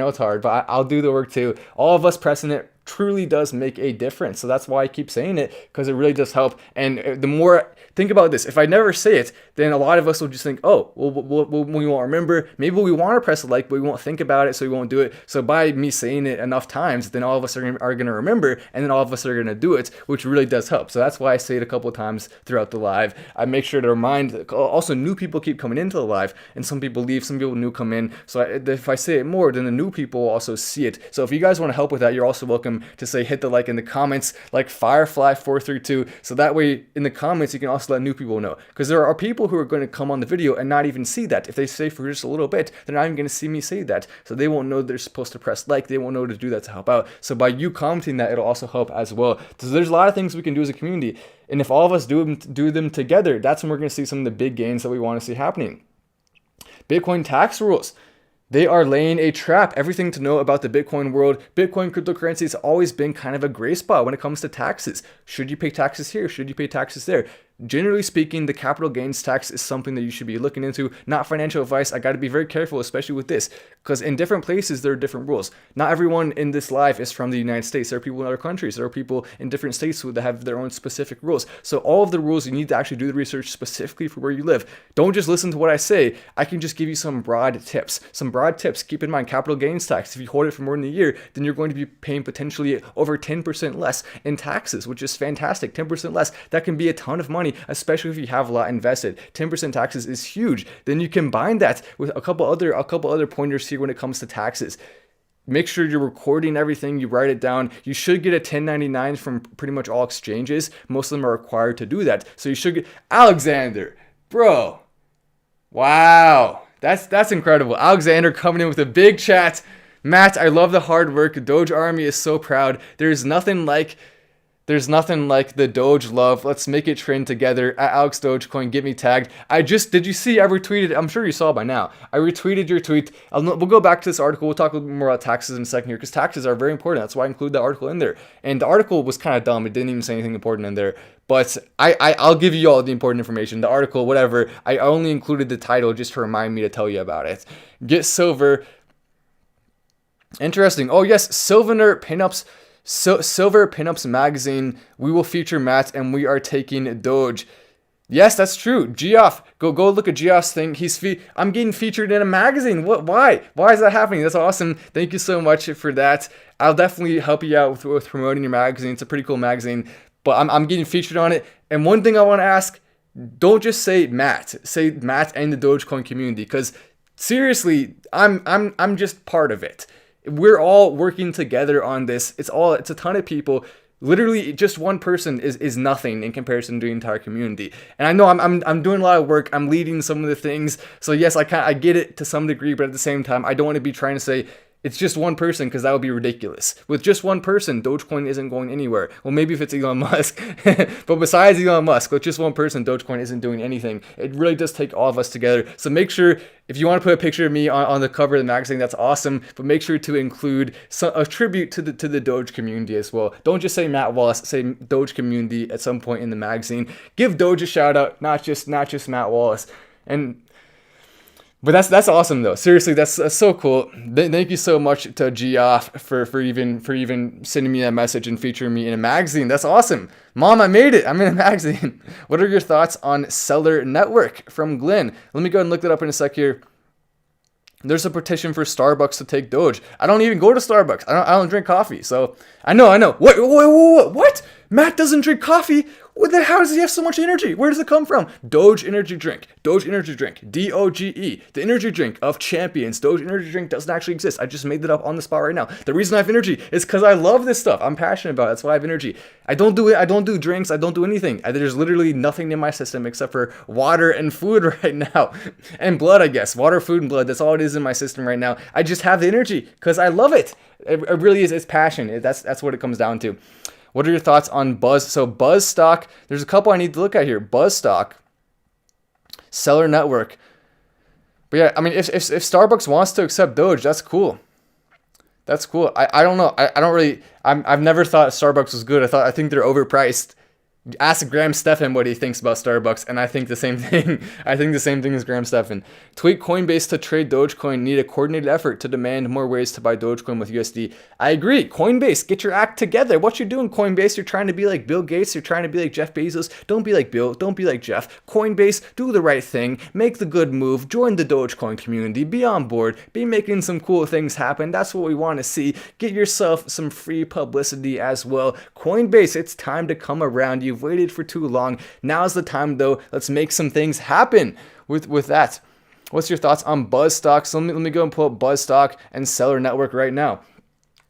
But I'll do the work too. All of us pressing it truly does make a difference. So that's why I keep saying it, because it really does help. And the more, think about this, if I never say it, then a lot of us will just think, oh, we won't remember. Maybe we want to press a like, but we won't think about it, so we won't do it. So by me saying it enough times, then all of us are going to remember, and then all of us are going to do it, which really does help. So that's why I say it a couple of times throughout the live. I make sure to remind, also new people keep coming into the live, and some people leave, some people new come in. So if I say it more, then the new people will also see it. So if you guys want to help with that, you're also welcome to say hit the like in the comments, like Firefly432, so that way in the comments you can also let new people know, because there are people who are going to come on the video and not even see that. If they stay for just a little bit, they're not even going to see me say that, so they won't know they're supposed to press like, they won't know to do that to help out. So by you commenting that, it'll also help as well. So there's a lot of things we can do as a community, and if all of us do them together, that's when we're going to see some of the big gains that we want to see happening. Bitcoin tax rules. They are laying a trap. Everything to know about the Bitcoin world. Bitcoin cryptocurrency has always been kind of a gray spot when it comes to taxes. Should you pay taxes here? Should you pay taxes there? Generally speaking, the capital gains tax is something that you should be looking into. Not financial advice. I got to be very careful, especially with this, because in different places, there are different rules. Not everyone in this live is from the United States. There are people in other countries. There are people in different states that have their own specific rules. So all of the rules, you need to actually do the research specifically for where you live. Don't just listen to what I say. I can just give you some broad tips. Keep in mind, capital gains tax. If you hold it for more than a year, then you're going to be paying potentially over 10% less in taxes, which is fantastic. 10% less. That can be a ton of money, especially if you have a lot invested. 10% taxes is huge. Then you combine that with a couple other pointers here when it comes to taxes. Make sure you're recording everything, you write it down. You should get a 1099 from pretty much all exchanges. Most of them are required to do that. So you should get Alexander, bro. Wow. That's incredible. Alexander coming in with a big chat. Matt, I love the hard work. Doge Army is so proud. There's nothing like the Doge love. Let's make it trend together. At Alex Dogecoin, get me tagged. Did you see I retweeted? I'm sure you saw by now. I retweeted your tweet. We'll go back to this article. We'll talk a little bit more about taxes in a second here, because taxes are very important. That's why I include the article in there. And the article was kind of dumb. It didn't even say anything important in there. But I'll give you all the important information. The article, whatever. I only included the title just to remind me to tell you about it. Get silver. Interesting. Oh yes, Silver Pinups magazine. We will feature Matt, and we are taking Doge. Yes, that's true. Geoff, go look at Geoff's thing. I'm getting featured in a magazine. What? Why? Why is that happening? That's awesome. Thank you so much for that. I'll definitely help you out with promoting your magazine. It's a pretty cool magazine. But I'm getting featured on it. And one thing I want to ask, don't just say Matt. Say Matt and the Dogecoin community, because seriously, I'm just part of it. We're all working together on this. It's a ton of people. Literally, just one person is nothing in comparison to the entire community. And I know I'm doing a lot of work. I'm leading some of the things. So yes, I get it to some degree, but at the same time, I don't want to be trying to say it's just one person, because that would be ridiculous. With just one person, Dogecoin isn't going anywhere. Well, maybe if it's Elon Musk. But besides Elon Musk, with just one person, Dogecoin isn't doing anything. It really does take all of us together. So make sure, if you want to put a picture of me on the cover of the magazine, that's awesome. But make sure to include a tribute to the Doge community as well. Don't just say Matt Wallace, say Doge community at some point in the magazine. Give Doge a shout out, not just Matt Wallace. But that's awesome though. Seriously, that's so cool. Thank you so much to Geoff for even sending me that message and featuring me in a magazine. That's awesome. Mom, I made it. I'm in a magazine. What are your thoughts on Seller Network from Glenn? Let me go and look that up in a sec here. There's a petition for Starbucks to take Doge. I don't even go to Starbucks. I don't drink coffee. So I know. What? Matt doesn't drink coffee? How does he have so much energy? Where does it come from? Doge energy drink. Doge energy drink. DOGE. The energy drink of champions. Doge energy drink doesn't actually exist. I just made it up on the spot right now. The reason I have energy is because I love this stuff. I'm passionate about it. That's why I have energy. I don't do drinks. I don't do anything. There's literally nothing in my system except for water and food right now. And blood, I guess. Water, food, and blood. That's all it is in my system right now. I just have the energy because I love it. It really is. It's passion. That's what it comes down to. What are your thoughts on Buzz? So Buzz stock, there's a couple I need to look at here. Buzz stock Seller network. But yeah, I mean, if Starbucks wants to accept Doge, that's cool. That's cool. I don't know. I don't really. I've never thought Starbucks was good. I think they're overpriced. Ask Graham Stephan what he thinks about Starbucks, and I think the same thing. I think the same thing as Graham Stephan. Tweet Coinbase to trade Dogecoin. Need a coordinated effort to demand more ways to buy Dogecoin with USD. I agree. Coinbase, get your act together. What you doing, Coinbase? You're trying to be like Bill Gates. You're trying to be like Jeff Bezos. Don't be like Bill. Don't be like Jeff. Coinbase, do the right thing. Make the good move. Join the Dogecoin community. Be on board. Be making some cool things happen. That's what we want to see. Get yourself some free publicity as well. Coinbase, it's time to come around. You've waited for too long. Now's the time, though. Let's make some things happen with that. What's your thoughts on Buzz Stock? So let me go and pull up Buzz Stock and Seller Network right now.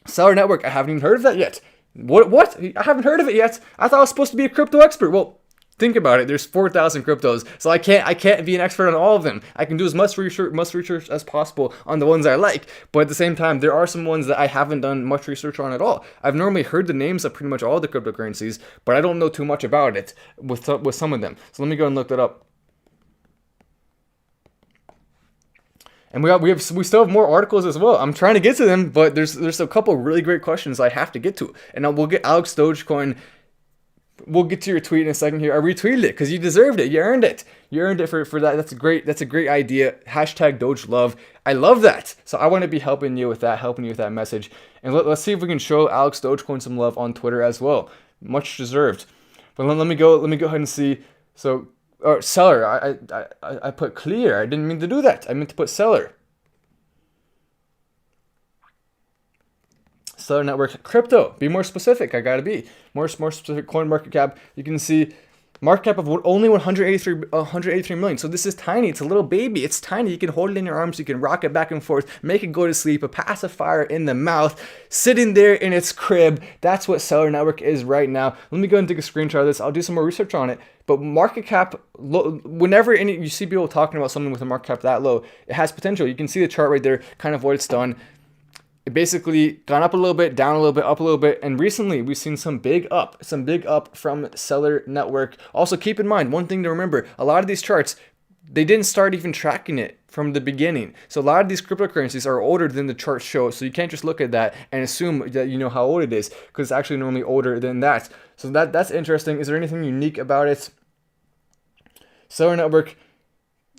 Seller Network, I haven't even heard of that yet. What? I haven't heard of it yet. I thought I was supposed to be a crypto expert. Well, think about it. There's 4,000 cryptos, so I can't be an expert on all of them. I can do as much research as possible on the ones I like, but at the same time, there are some ones that I haven't done much research on at all. I've normally heard the names of pretty much all the cryptocurrencies, but I don't know too much about it with some of them. So let me go and look that up. And we still have more articles as well. I'm trying to get to them, but there's a couple really great questions I have to get to, and we'll get Alex Dogecoin. We'll get to your tweet in a second here. I retweeted it because you deserved it. You earned it. You earned it for that. That's a great idea. Hashtag Doge Love. I love that. So I want to be helping you with that message. And let's see if we can show Alex Dogecoin some love on Twitter as well. Much deserved. But let me go ahead and see. So seller. I put clear. I didn't mean to do that. I meant to put seller. Seller Network crypto. Be more specific. I gotta be more specific. Coin market cap. You can see market cap of only 183 million. So this is tiny. It's a little baby. It's tiny. You can hold it in your arms. You can rock it back and forth. Make it go to sleep. A pacifier in the mouth. Sitting there in its crib. That's what Seller Network is right now. Let me go and take a screenshot of this. I'll do some more research on it. But market cap, whenever you see people talking about something with a market cap that low, it has potential. You can see the chart right there. Kind of what it's done. It basically gone up a little bit, down a little bit, up a little bit, and recently we've seen some big up from Seller Network. Also keep in mind, one thing to remember, a lot of these charts, they didn't start even tracking it from the beginning. So a lot of these cryptocurrencies are older than the charts show, so you can't just look at that and assume that you know how old it is, because it's actually normally older than that. So that's interesting. Is there anything unique about it? Seller Network,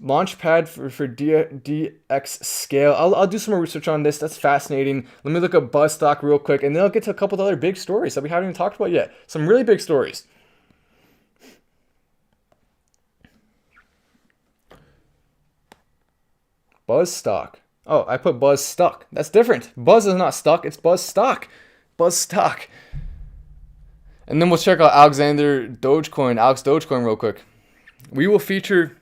Launchpad for DX scale. I'll do some more research on this. That's fascinating. Let me look up Buzz Stock real quick, and then I'll get to a couple of other big stories that we haven't even talked about yet. Some really big stories. Buzz Stock. Oh, I put Buzz Stock. That's different. Buzz is not stuck. It's Buzz Stock. Buzz Stock. And then we'll check out Alex Dogecoin real quick. We will feature...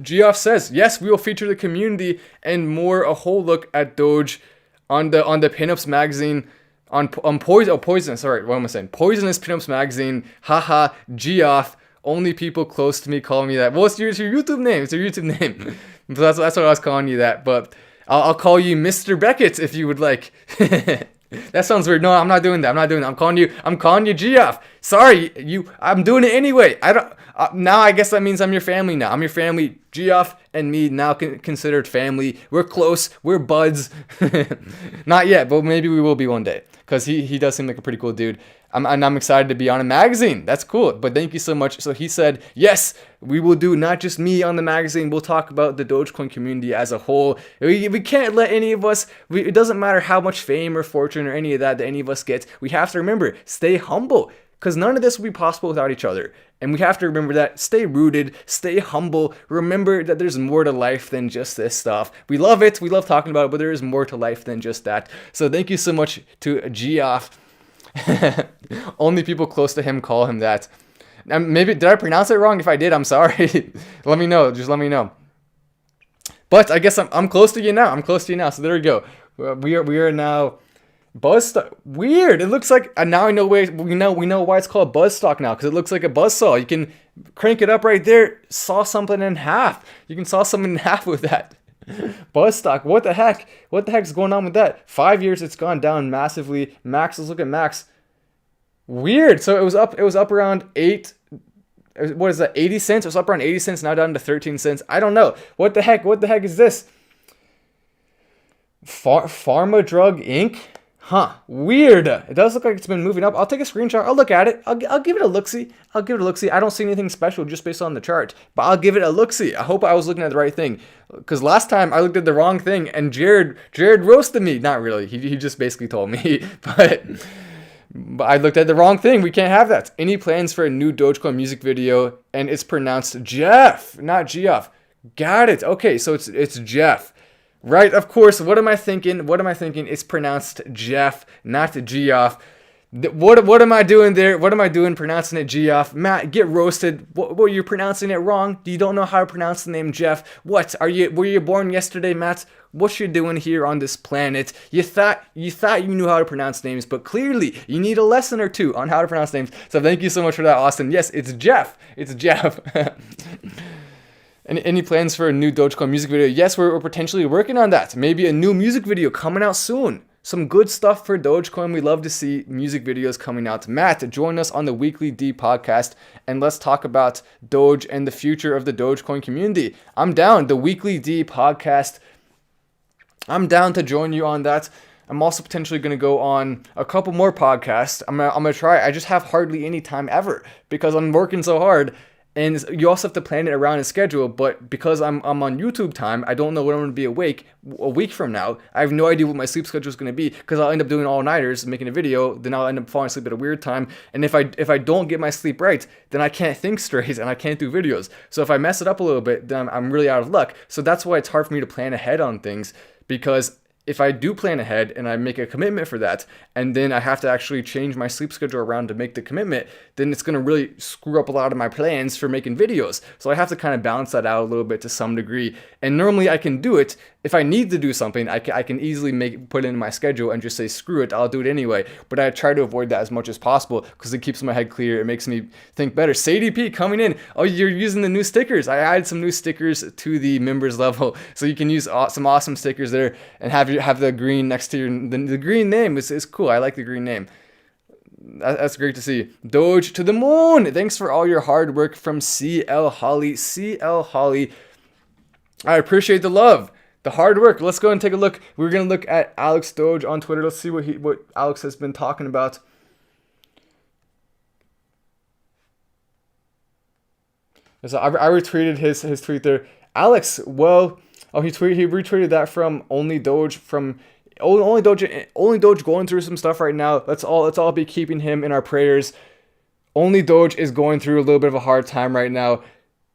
Geoff says, yes, we will feature the community and more a whole look at Doge on the Pinups magazine on Poisonous. Sorry, what am I saying? Poisonous Pinups magazine. Haha, Geoff. Only people close to me call me that. Well, it's your YouTube name. It's your YouTube name. that's what I was calling you that. But I'll call you Mr. Beckett if you would like. That sounds weird. No, I'm not doing that. I'm calling you Geoff. Sorry, I'm doing it anyway. I don't. Now I guess that means I'm your family now. I'm your family. Geoff and me now considered family. We're close. We're buds. Not yet, but maybe we will be one day. Because he does seem like a pretty cool dude. I'm excited to be on a magazine. That's cool. But thank you so much. So he said, yes, we will do not just me on the magazine. We'll talk about the Dogecoin community as a whole. We can't let any of us, it doesn't matter how much fame or fortune or any of that any of us get. We have to remember, stay humble. Because none of this would be possible without each other. And we have to remember that. Stay rooted. Stay humble. Remember that there's more to life than just this stuff. We love it. We love talking about it. But there is more to life than just that. So thank you so much to Geoff. Only people close to him call him that. Now, maybe, did I pronounce it wrong? If I did, I'm sorry. Let me know. Just let me know. But I guess I'm close to you now. So there we go. We are now... Buzz Stock. Weird. It looks like now I know we know why it's called Buzz Stock now, because it looks like a buzzsaw. You can crank it up right there, saw something in half. You can saw something in half with that. Buzz Stock. What the heck? What the heck's going on with that? 5 years it's gone down massively. Max, let's look at Max. Weird. So it was up around 8 what is that, 80 cents? It was up around 80 cents, now down to 13 cents. I don't know. What the heck is this? Pharma Drug Inc.? Huh, weird. It does look like it's been moving up. I'll take a screenshot. I'll look at it. I'll give it a look-see. I don't see anything special just based on the chart, but I'll give it a look-see. I hope I was looking at the right thing, because last time I looked at the wrong thing and Jared roasted me. Not really. He just basically told me, but I looked at the wrong thing. We can't have that. Any plans for a new Dogecoin music video? And it's pronounced Jeff, not Geoff. Got it. Okay, so it's Jeff. Right, of course. What am I thinking? It's pronounced Jeff, not Geoff. What am I doing there? What am I doing pronouncing it Geoff? Matt, get roasted. What, you're pronouncing it wrong? You don't know how to pronounce the name Jeff? What? Were you born yesterday, Matt? What you doing here on this planet? You thought you knew how to pronounce names, but clearly you need a lesson or two on how to pronounce names. So thank you so much for that, Austin. Yes, it's Jeff. It's Jeff. Any plans for a new Dogecoin music video? Yes, we're potentially working on that. Maybe a new music video coming out soon. Some good stuff for Dogecoin. We love to see music videos coming out. Matt, join us on the Weekly D podcast and let's talk about Doge and the future of the Dogecoin community. I'm down. The Weekly D podcast. I'm down to join you on that. I'm also potentially going to go on a couple more podcasts. I'm gonna try. I just have hardly any time ever because I'm working so hard. And you also have to plan it around a schedule, but because I'm on YouTube time, I don't know when I'm going to be awake a week from now. I have no idea what my sleep schedule is going to be because I'll end up doing all-nighters, making a video, then I'll end up falling asleep at a weird time. And if I don't get my sleep right, then I can't think straight and I can't do videos. So if I mess it up a little bit, then I'm really out of luck. So that's why it's hard for me to plan ahead on things, because if I do plan ahead and I make a commitment for that, and then I have to actually change my sleep schedule around to make the commitment, then it's going to really screw up a lot of my plans for making videos. So I have to kind of balance that out a little bit to some degree. And normally I can do it. If I need to do something, I can easily put it in my schedule and just say, screw it, I'll do it anyway. But I try to avoid that as much as possible because it keeps my head clear. It makes me think better. Sadie P coming in. Oh, you're using the new stickers. I added some new stickers to the members level. So you can use some awesome stickers there and have the green next to the green name is cool. I like the green name. That's great to see. Doge to the moon. Thanks for all your hard work from CL Holly. CL Holly. I appreciate the love. The hard work. Let's go and take a look. We're going to look at Alex Doge on Twitter. Let's see what Alex has been talking about. So I retweeted his tweet there. Alex, well, he retweeted that from Only Doge Only Doge going through some stuff right now. Let's all be keeping him in our prayers. Only Doge is going through a little bit of a hard time right now.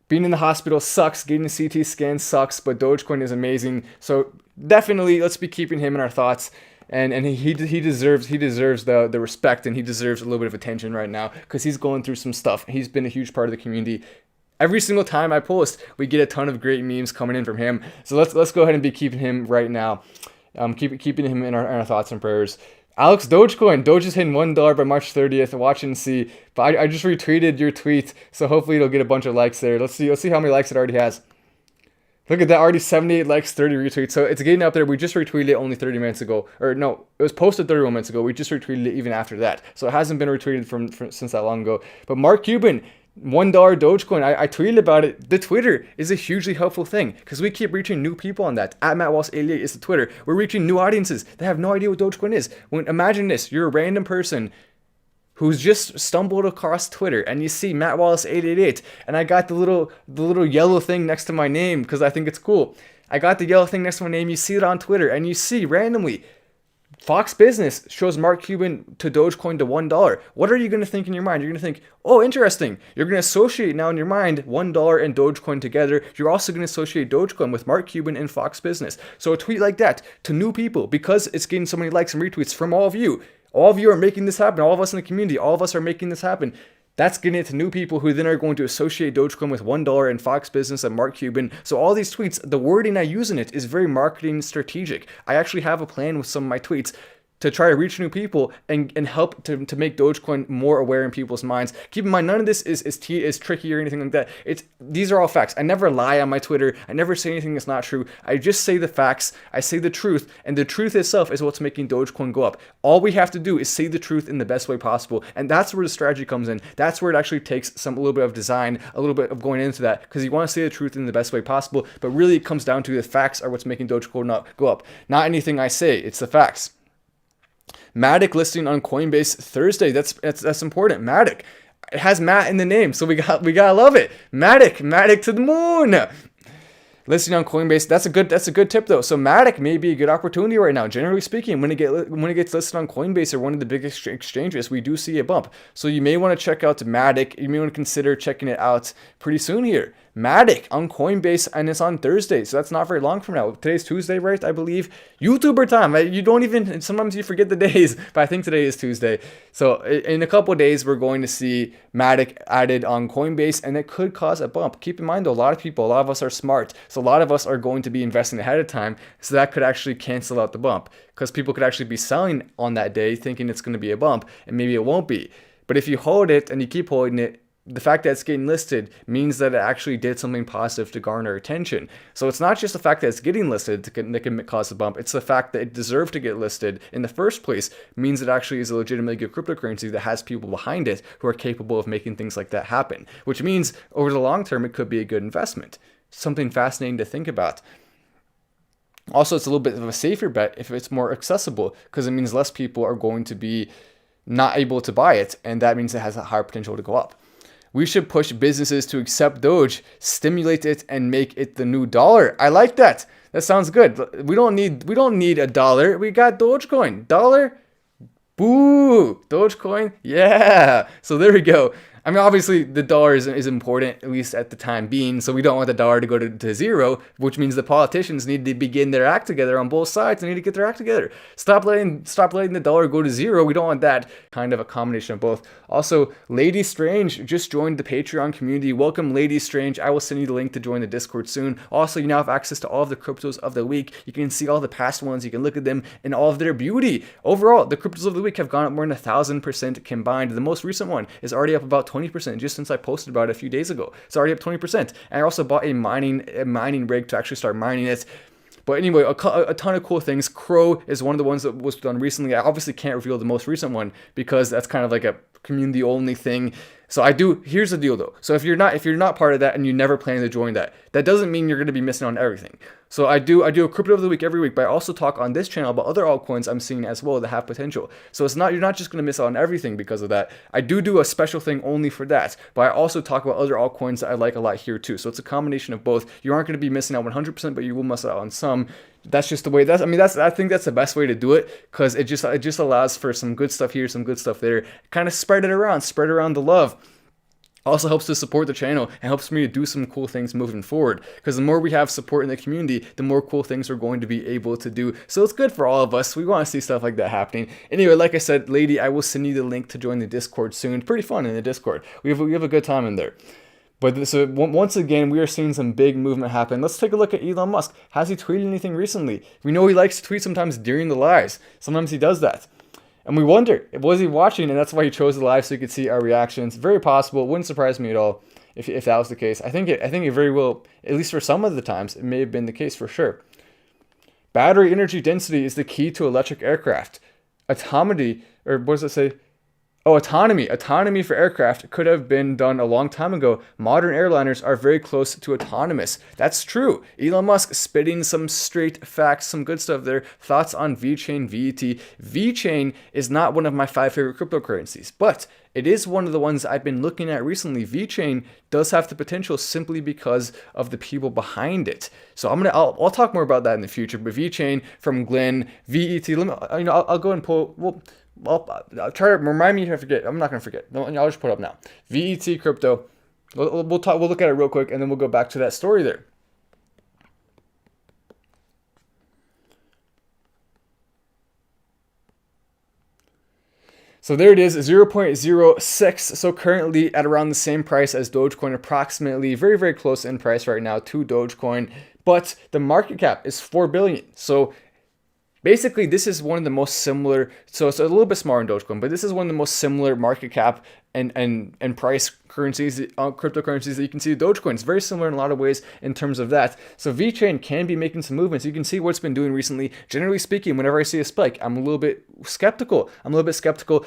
Being in the hospital sucks. Getting a CT scan sucks, but Dogecoin is amazing. So definitely, let's be keeping him in our thoughts. And he deserves the respect, and he deserves a little bit of attention right now because he's going through some stuff. He's been a huge part of the community. Every single time I post, we get a ton of great memes coming in from him. So let's go ahead and be keeping him right now. Keeping him in our thoughts and prayers. Alex Dogecoin. Doge is hitting $1 by March 30th. Watch and see. But I just retweeted your tweet, so hopefully it'll get a bunch of likes there. Let's see how many likes it already has. Look at that, already 78 likes, 30 retweets. So it's getting up there. We just retweeted it only 30 minutes ago. Or no, it was posted 31 minutes ago. We just retweeted it even after that. So it hasn't been retweeted from since that long ago. But Mark Cuban, $1 Dogecoin. I tweeted about it. The Twitter is a hugely helpful thing because we keep reaching new people on that. At MattWallace88 is the Twitter. We're reaching new audiences that have no idea what Dogecoin is. Imagine this: you're a random person who's just stumbled across Twitter and you see MattWallace888, and I got the little yellow thing next to my name because I think it's cool. I got the yellow thing next to my name. You see it on Twitter, and you see randomly Fox Business shows Mark Cuban to Dogecoin to $1. What are you going to think in your mind? You're going to think, oh, interesting. You're going to associate now in your mind $1 and Dogecoin together. You're also going to associate Dogecoin with Mark Cuban and Fox Business. So a tweet like that to new people, because it's getting so many likes and retweets from all of you. All of you are making this happen. All of us in the community, all of us are making this happen. That's getting it to new people who then are going to associate Dogecoin with $1 and Fox Business and Mark Cuban. So all these tweets, the wording I use in it is very marketing strategic. I actually have a plan with some of my tweets. to try to reach new people and help to make Dogecoin more aware in people's minds. Keep in mind, none of this is tricky or anything like that. These are all facts. I never lie on my Twitter. I never say anything that's not true. I just say the facts. I say the truth, and the truth itself is what's making Dogecoin go up. All we have to do is say the truth in the best way possible, and that's where the strategy comes in. That's where it actually takes a little bit of design, a little bit of going into that, because you want to say the truth in the best way possible, but really it comes down to the facts are what's making Dogecoin not go up. Not anything I say, it's the facts. Matic listing on Coinbase Thursday. That's important. Matic. It has Matt in the name, so we gotta love it. Matic to the moon. Listing on Coinbase. That's a good tip though. So Matic may be a good opportunity right now. Generally speaking, when it gets listed on Coinbase or one of the biggest exchanges, we do see a bump. So you may want to check out Matic. You may want to consider checking it out pretty soon here. Matic on Coinbase, and it's on Thursday, so that's not very long from now. Today's Tuesday, right? I believe. YouTuber time. You don't even, sometimes you forget the days, but I think today is Tuesday. So in a couple of days, we're going to see Matic added on Coinbase, and it could cause a bump. Keep in mind though, a lot of us are smart, so a lot of us are going to be investing ahead of time, so that could actually cancel out the bump, because people could actually be selling on that day thinking it's going to be a bump, and maybe it won't be. But if you hold it and you keep holding it, the fact that it's getting listed means that it actually did something positive to garner attention. So it's not just the fact that it's getting listed that can cause a bump. It's the fact that it deserved to get listed in the first place means it actually is a legitimately good cryptocurrency that has people behind it who are capable of making things like that happen, which means over the long term, it could be a good investment. Something fascinating to think about. Also, it's a little bit of a safer bet if it's more accessible, because it means less people are going to be not able to buy it, and that means it has a higher potential to go up. We should push businesses to accept Doge, stimulate it, and make it the new dollar. I like that. That sounds good. We don't need a dollar. We got Dogecoin. Dollar? Boo! Dogecoin? Yeah. So there we go. I mean, obviously, the dollar is important, at least at the time being, so we don't want the dollar to go to zero, which means the politicians need to begin their act together on both sides. They need to get their act together. Stop letting the dollar go to zero. We don't want that. Kind of a combination of both. Also, Lady Strange just joined the Patreon community. Welcome, Lady Strange. I will send you the link to join the Discord soon. Also, you now have access to all of the cryptos of the week. You can see all the past ones. You can look at them in all of their beauty. Overall, the cryptos of the week have gone up more than 1,000% combined. The most recent one is already up about 20% just since I posted about it a few days ago. It's already up 20%. And I also bought a mining rig to actually start mining it. But anyway, a ton of cool things. Crow is one of the ones that was done recently. I obviously can't reveal the most recent one because that's kind of like a community only thing. So here's the deal though. So if you're not part of that and you never plan to join that doesn't mean you're going to be missing on everything. So I do a crypto of the week every week, but I also talk on this channel about other altcoins I'm seeing as well that have potential. So you're not just going to miss out on everything because of that. I do a special thing only for that, but I also talk about other altcoins that I like a lot here too. So it's a combination of both. You aren't going to be missing out 100%, but you will miss out on some. That's just the way. I think that's the best way to do it, because it just allows for some good stuff here, some good stuff there. Kind of spread around the love. Also helps to support the channel and helps me to do some cool things moving forward, because the more we have support in the community, the more cool things we're going to be able to do. So it's good for all of us. We want to see stuff like that happening. Anyway, like I said, lady, I will send you the link to join the Discord soon. Pretty fun in the Discord. We have a good time in there. But so once again, we are seeing some big movement happen. Let's take a look at Elon Musk. Has he tweeted anything recently? We know he likes to tweet sometimes during the lives. Sometimes he does that. And we wonder, was he watching, and that's why he chose the live so he could see our reactions. Very possible. It wouldn't surprise me at all if that was the case. I think it very well, at least for some of the times, it may have been the case for sure. Battery energy density is the key to electric aircraft. Autonomy, or what does it say? Oh, autonomy. Autonomy for aircraft could have been done a long time ago. Modern airliners are very close to autonomous. That's true. Elon Musk spitting some straight facts, some good stuff there. Thoughts on VeChain, VET. VeChain is not one of my 5 favorite cryptocurrencies, but it is one of the ones I've been looking at recently. VeChain does have the potential simply because of the people behind it. So I'll talk more about that in the future. But VeChain from Glenn, VET. I'll go and pull. Well, I'll try to remind me if I forget. I'm not gonna forget. No, I'll just put it up now. VET crypto. We'll look at it real quick, and then we'll go back to that story there. So there it is, 0.06. So currently at around the same price as Dogecoin, approximately, very, very close in price right now to Dogecoin. But the market cap is $4 billion. So Basically, this is one of the most similar, so it's a little bit smaller in Dogecoin, but this is one of the most similar market cap and price currencies, cryptocurrencies that you can see. Dogecoin is very similar in a lot of ways in terms of that. So VeChain can be making some movements. You can see what it's been doing recently. Generally speaking, whenever I see a spike, I'm a little bit skeptical.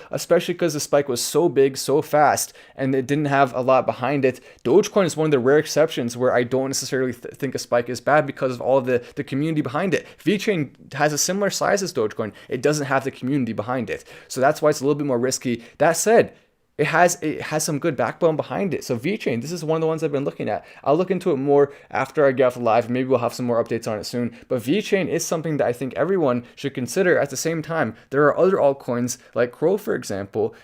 Especially because the spike was so big, so fast, and it didn't have a lot behind it. Dogecoin is one of the rare exceptions where I don't necessarily think a spike is bad because of all of the community behind it. VeChain has a similar size as Dogecoin. It doesn't have the community behind it. So that's why it's a little bit more risky. That said, it has some good backbone behind it. So VeChain, this is one of the ones I've been looking at. I'll look into it more after I get off the live. Maybe we'll have some more updates on it soon. But VeChain is something that I think everyone should consider. At the same time, there are other altcoins like Crow, for example,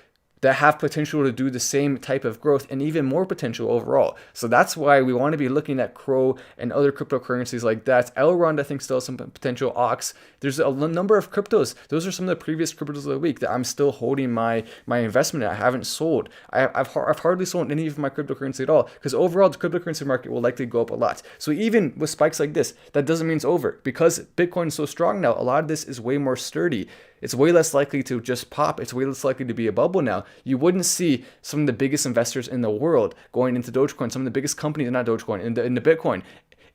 that have potential to do the same type of growth and even more potential overall. So that's why we want to be looking at Crow and other cryptocurrencies like that. Elrond, I think, still has some potential. Ox. There's a number of cryptos. Those are some of the previous cryptos of the week that I'm still holding my investment in. I haven't sold. I've hardly sold any of my cryptocurrency at all because overall the cryptocurrency market will likely go up a lot. So even with spikes like this, that doesn't mean it's over because Bitcoin is so strong now. A lot of this is way more sturdy. It's way less likely to just pop. It's way less likely to be a bubble now. You wouldn't see some of the biggest investors in the world going into Dogecoin, some of the biggest companies, not Dogecoin, in the Bitcoin.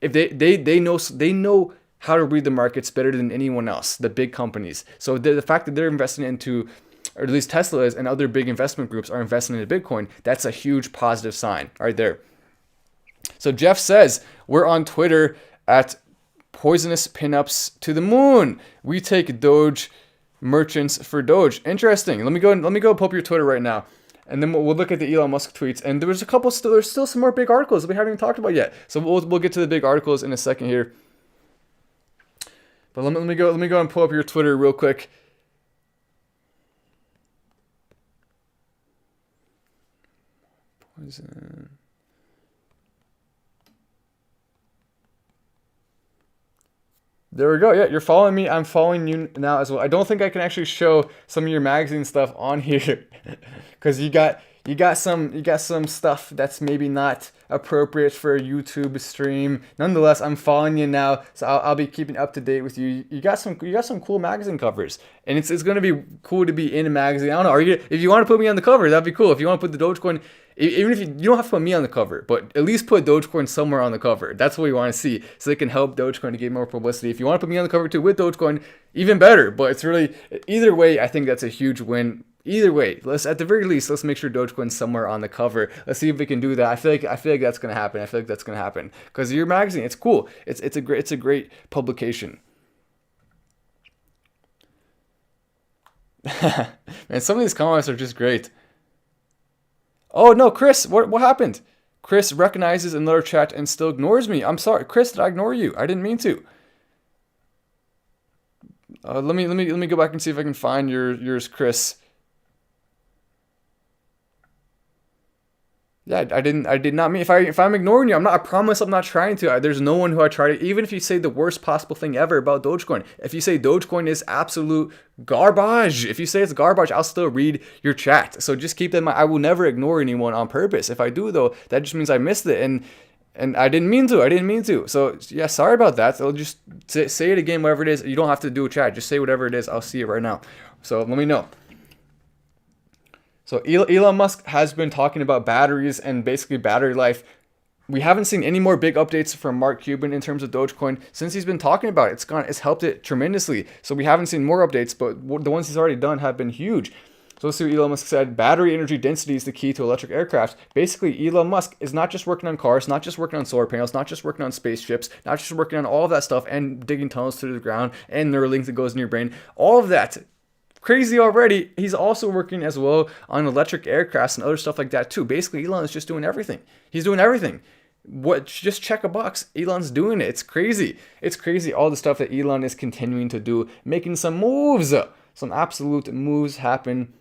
If they know how to read the markets better than anyone else, the big companies. So the fact that they're investing into, or at least Tesla is, and other big investment groups are investing into Bitcoin, that's a huge positive sign right there. So Jeff says, we're on Twitter at Poisonous Pinups to the Moon. We take Doge merchants for Doge. Interesting. Let me go pull up your Twitter right now, and then we'll look at the Elon Musk tweets. And there's still some more big articles that we haven't even talked about yet. So we'll get to the big articles in a second here. But let me go and pull up your Twitter real quick. Poison. There we go. Yeah, you're following me. I'm following you now as well. I don't think I can actually show some of your magazine stuff on here because you got some stuff that's maybe not appropriate for a YouTube stream. Nonetheless, I'm following you now, so I'll be keeping up to date with you. You got some cool magazine covers, and it's gonna be cool to be in a magazine. I don't know. If you want to put me on the cover, that'd be cool. If you want to put the Dogecoin. Even if you don't have to put me on the cover, but at least put Dogecoin somewhere on the cover. That's what we want to see, so it can help Dogecoin to get more publicity. If you want to put me on the cover too with Dogecoin, even better. But it's really, either way, I think that's a huge win. Either way, at the very least, let's make sure Dogecoin's somewhere on the cover. Let's see if we can do that. I feel like that's gonna happen. Because your magazine, it's cool. It's a great publication. Man, some of these comments are just great. Oh no, Chris, what happened? Chris recognizes another chat and still ignores me. I'm sorry, Chris, did I ignore you? I didn't mean to. Let me go back and see if I can find yours, Chris. Yeah, I did not mean, if I'm ignoring you, I promise I'm not trying to. There's no one who I try to, even if you say the worst possible thing ever about Dogecoin. If you say Dogecoin is absolute garbage, if you say it's garbage, I'll still read your chat. So just keep that in mind. I will never ignore anyone on purpose. If I do though, that just means I missed it, and I didn't mean to. So yeah, sorry about that. So just say it again, whatever it is. You don't have to do a chat. Just say whatever it is. I'll see it right now. So let me know. So Elon Musk has been talking about batteries and basically battery life. We haven't seen any more big updates from Mark Cuban in terms of Dogecoin since he's been talking about it. It's helped it tremendously. So we haven't seen more updates, but the ones he's already done have been huge. So let's see what Elon Musk said. Battery energy density is the key to electric aircraft. Basically, Elon Musk is not just working on cars, not just working on solar panels, not just working on spaceships, not just working on all of that stuff and digging tunnels through the ground and Neuralink that goes in your brain. All of that. Crazy already. He's also working as well on electric aircrafts and other stuff like that too. Basically, Elon is just doing everything. He's doing everything. Just check a box. Elon's doing it. It's crazy. It's crazy all the stuff that Elon is continuing to do, making some moves. Some absolute moves happen.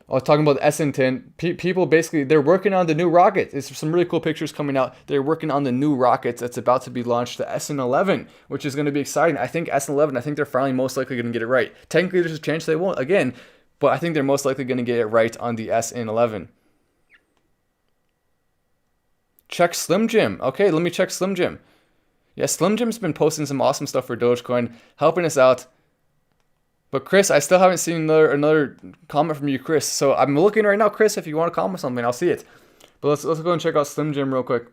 I was talking about the SN10. People basically, they're working on the new rocket. There's some really cool pictures coming out. They're working on the new rocket that's about to be launched, the SN11, which is going to be exciting. I think SN11, I think they're finally most likely going to get it right. Technically, there's a chance they won't again, but I think they're most likely going to get it right on the SN11. Check Slim Jim. Okay, let me check Slim Jim. Yeah, Slim Jim's been posting some awesome stuff for Dogecoin, helping us out. But Chris, I still haven't seen another comment from you, Chris. So I'm looking right now, Chris. If you want to comment something, I'll see it. But let's go and check out Slim Jim real quick.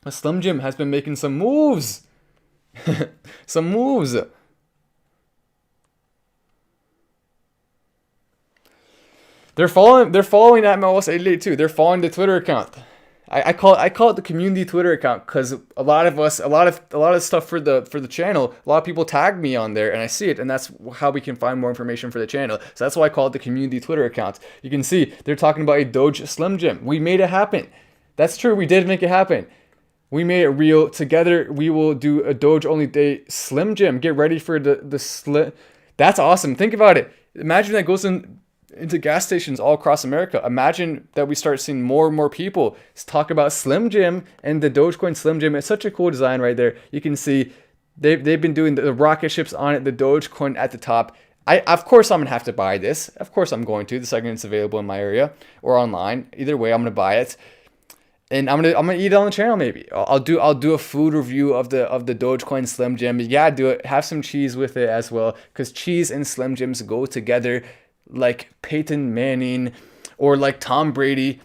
Slim Jim has been making some moves. Some moves. They're following at MLS88 too. They're following the Twitter account. I call it the community Twitter account because a lot of stuff for the channel, a lot of people tag me on there and I see it, and that's how we can find more information for the channel. So that's why I call it the community Twitter account. You can see they're talking about a Doge Slim Jim. We made it happen. That's true. We did make it happen. We made it real. Together we will do a Doge only day Slim Jim. Get ready for the slim. That's awesome. Think about it. Imagine that goes into gas stations all across America. Imagine that we start seeing more and more people talk about Slim Jim and the Dogecoin Slim Jim. It's such a cool design right there. You can see they've been doing the rocket ships on it, the Dogecoin at the top. Of course I'm gonna have to buy this. Of course I'm going to the second it's available in my area or online. Either way, I'm gonna buy it. And I'm gonna eat it on the channel maybe. I'll do a food review of the Dogecoin Slim Jim. You gotta do it. Have some cheese with it as well, because cheese and Slim Jims go together like Peyton Manning or like Tom Brady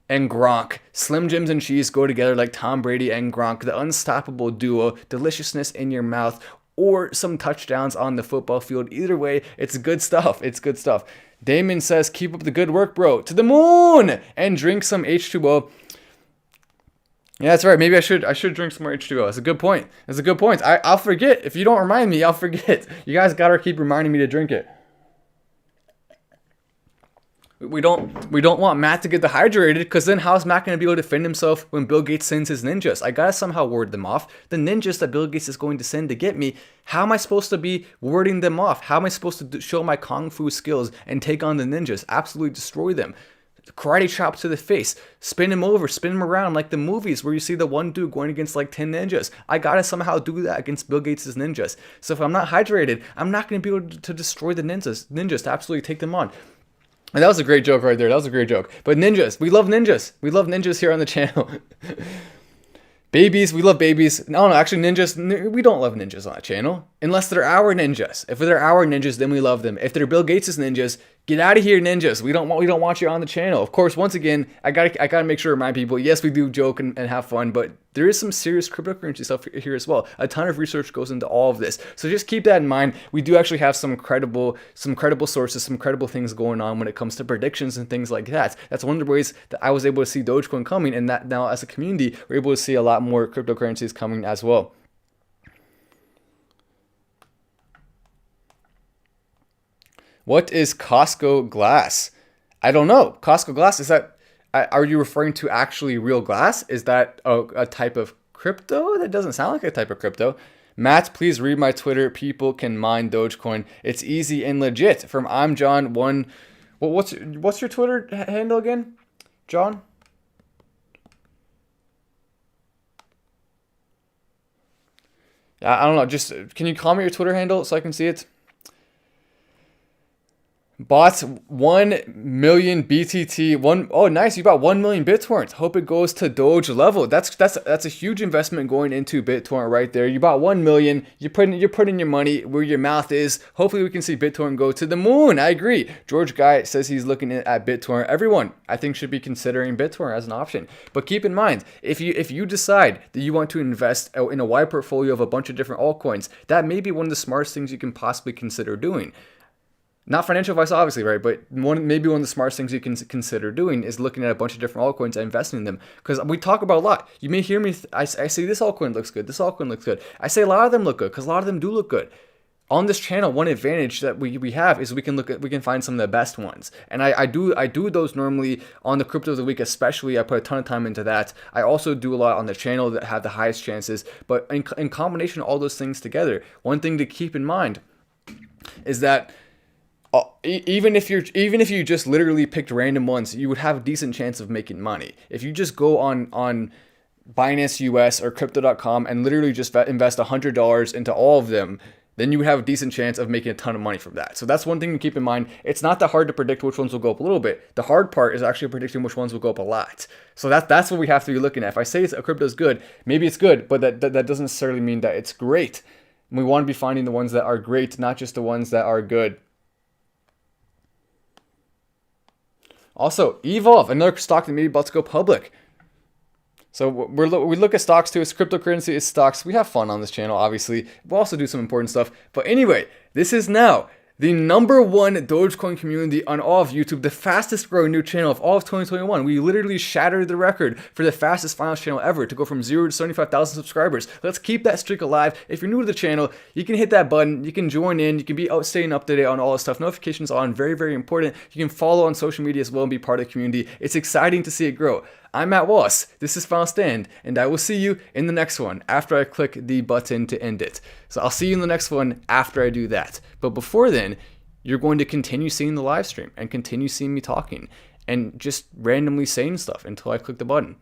and Gronk. Slim Jims and cheese go together like Tom Brady and Gronk, the unstoppable duo, deliciousness in your mouth, or some touchdowns on the football field. Either way, it's good stuff. It's good stuff. Damon says, keep up the good work, bro. To the moon! And drink some H2O. Yeah, that's right. Maybe I should drink some more H2O. That's a good point. That's a good point. I'll forget. If you don't remind me, I'll forget. You guys gotta keep reminding me to drink it. We don't want Matt to get dehydrated, because then how's Matt going to be able to defend himself when Bill Gates sends his ninjas? I gotta somehow ward them off. The ninjas that Bill Gates is going to send to get me, how am I supposed to be warding them off? How am I supposed to show my kung fu skills and take on the ninjas? Absolutely destroy them. Karate chop to the face, spin him over, spin him around like the movies where you see the one dude going against like 10 ninjas. I gotta somehow do that against Bill Gates' ninjas. So if I'm not hydrated, I'm not going to be able to destroy the ninjas to absolutely take them on. And that was a great joke right there. That was a great joke. But ninjas, we love ninjas. We love ninjas here on the channel. Babies, we love babies. No, actually ninjas, we don't love ninjas on the channel. Unless they're our ninjas. If they're our ninjas, then we love them. If they're Bill Gates' ninjas, get out of here, ninjas. We don't want you on the channel. Of course, once again, I gotta make sure to remind people, yes, we do joke and have fun, but there is some serious cryptocurrency stuff here as well. A ton of research goes into all of this. So just keep that in mind. We do actually have some credible sources, some credible things going on when it comes to predictions and things like that. That's one of the ways that I was able to see Dogecoin coming, and that now as a community, we're able to see a lot more cryptocurrencies coming as well. What is Costco glass? I don't know. Costco glass, is that, are you referring to actually real glass? Is that a type of crypto? That doesn't sound like a type of crypto. Matt, please read my Twitter. People can mine Dogecoin. It's easy and legit. From I'm John one. What's your Twitter handle again, John? I don't know. Just can you comment your Twitter handle so I can see it? Bought 1 million BTT. Oh, nice! You bought 1 million BitTorrent. Hope it goes to Doge level. That's a huge investment going into BitTorrent right there. You bought 1 million. You're putting your money where your mouth is. Hopefully, we can see BitTorrent go to the moon. I agree. George Guy says he's looking at BitTorrent. Everyone, I think, should be considering BitTorrent as an option. But keep in mind, if you decide that you want to invest in a wide portfolio of a bunch of different altcoins, that may be one of the smartest things you can possibly consider doing. Not financial advice, obviously, right? But maybe one of the smartest things you can consider doing is looking at a bunch of different altcoins and investing in them. Because we talk about a lot. You may hear me, I say this altcoin looks good, this altcoin looks good. I say a lot of them look good because a lot of them do look good. On this channel, one advantage that we have is we can find some of the best ones. And I do those normally on the crypto of the week, especially. I put a ton of time into that. I also do a lot on the channel that have the highest chances. But in combination of all those things together, one thing to keep in mind is that even if you just literally picked random ones, you would have a decent chance of making money. If you just go on Binance US or Crypto.com and literally just invest $100 into all of them, then you have a decent chance of making a ton of money from that. So that's one thing to keep in mind. It's not that hard to predict which ones will go up a little bit. The hard part is actually predicting which ones will go up a lot. So that's what we have to be looking at. If I say a crypto is good, maybe it's good, but that doesn't necessarily mean that it's great. And we want to be finding the ones that are great, not just the ones that are good. Also, Evolve, another stock that maybe about to go public. So we look at stocks too. It's cryptocurrency, it's stocks. We have fun on this channel, obviously. We'll also do some important stuff. But anyway, this is now the #1 Dogecoin community on all of YouTube, the fastest growing new channel of all of 2021. We literally shattered the record for the fastest finance channel ever to go from 0 to 75,000 subscribers. Let's keep that streak alive. If you're new to the channel, you can hit that button. You can join in. You can be staying up to date on all this stuff. Notifications on, very, very important. You can follow on social media as well and be part of the community. It's exciting to see it grow. I'm Matt Wallace, this is Final Stand, and I will see you in the next one after I click the button to end it. So I'll see you in the next one after I do that. But before then, you're going to continue seeing the live stream and continue seeing me talking and just randomly saying stuff until I click the button.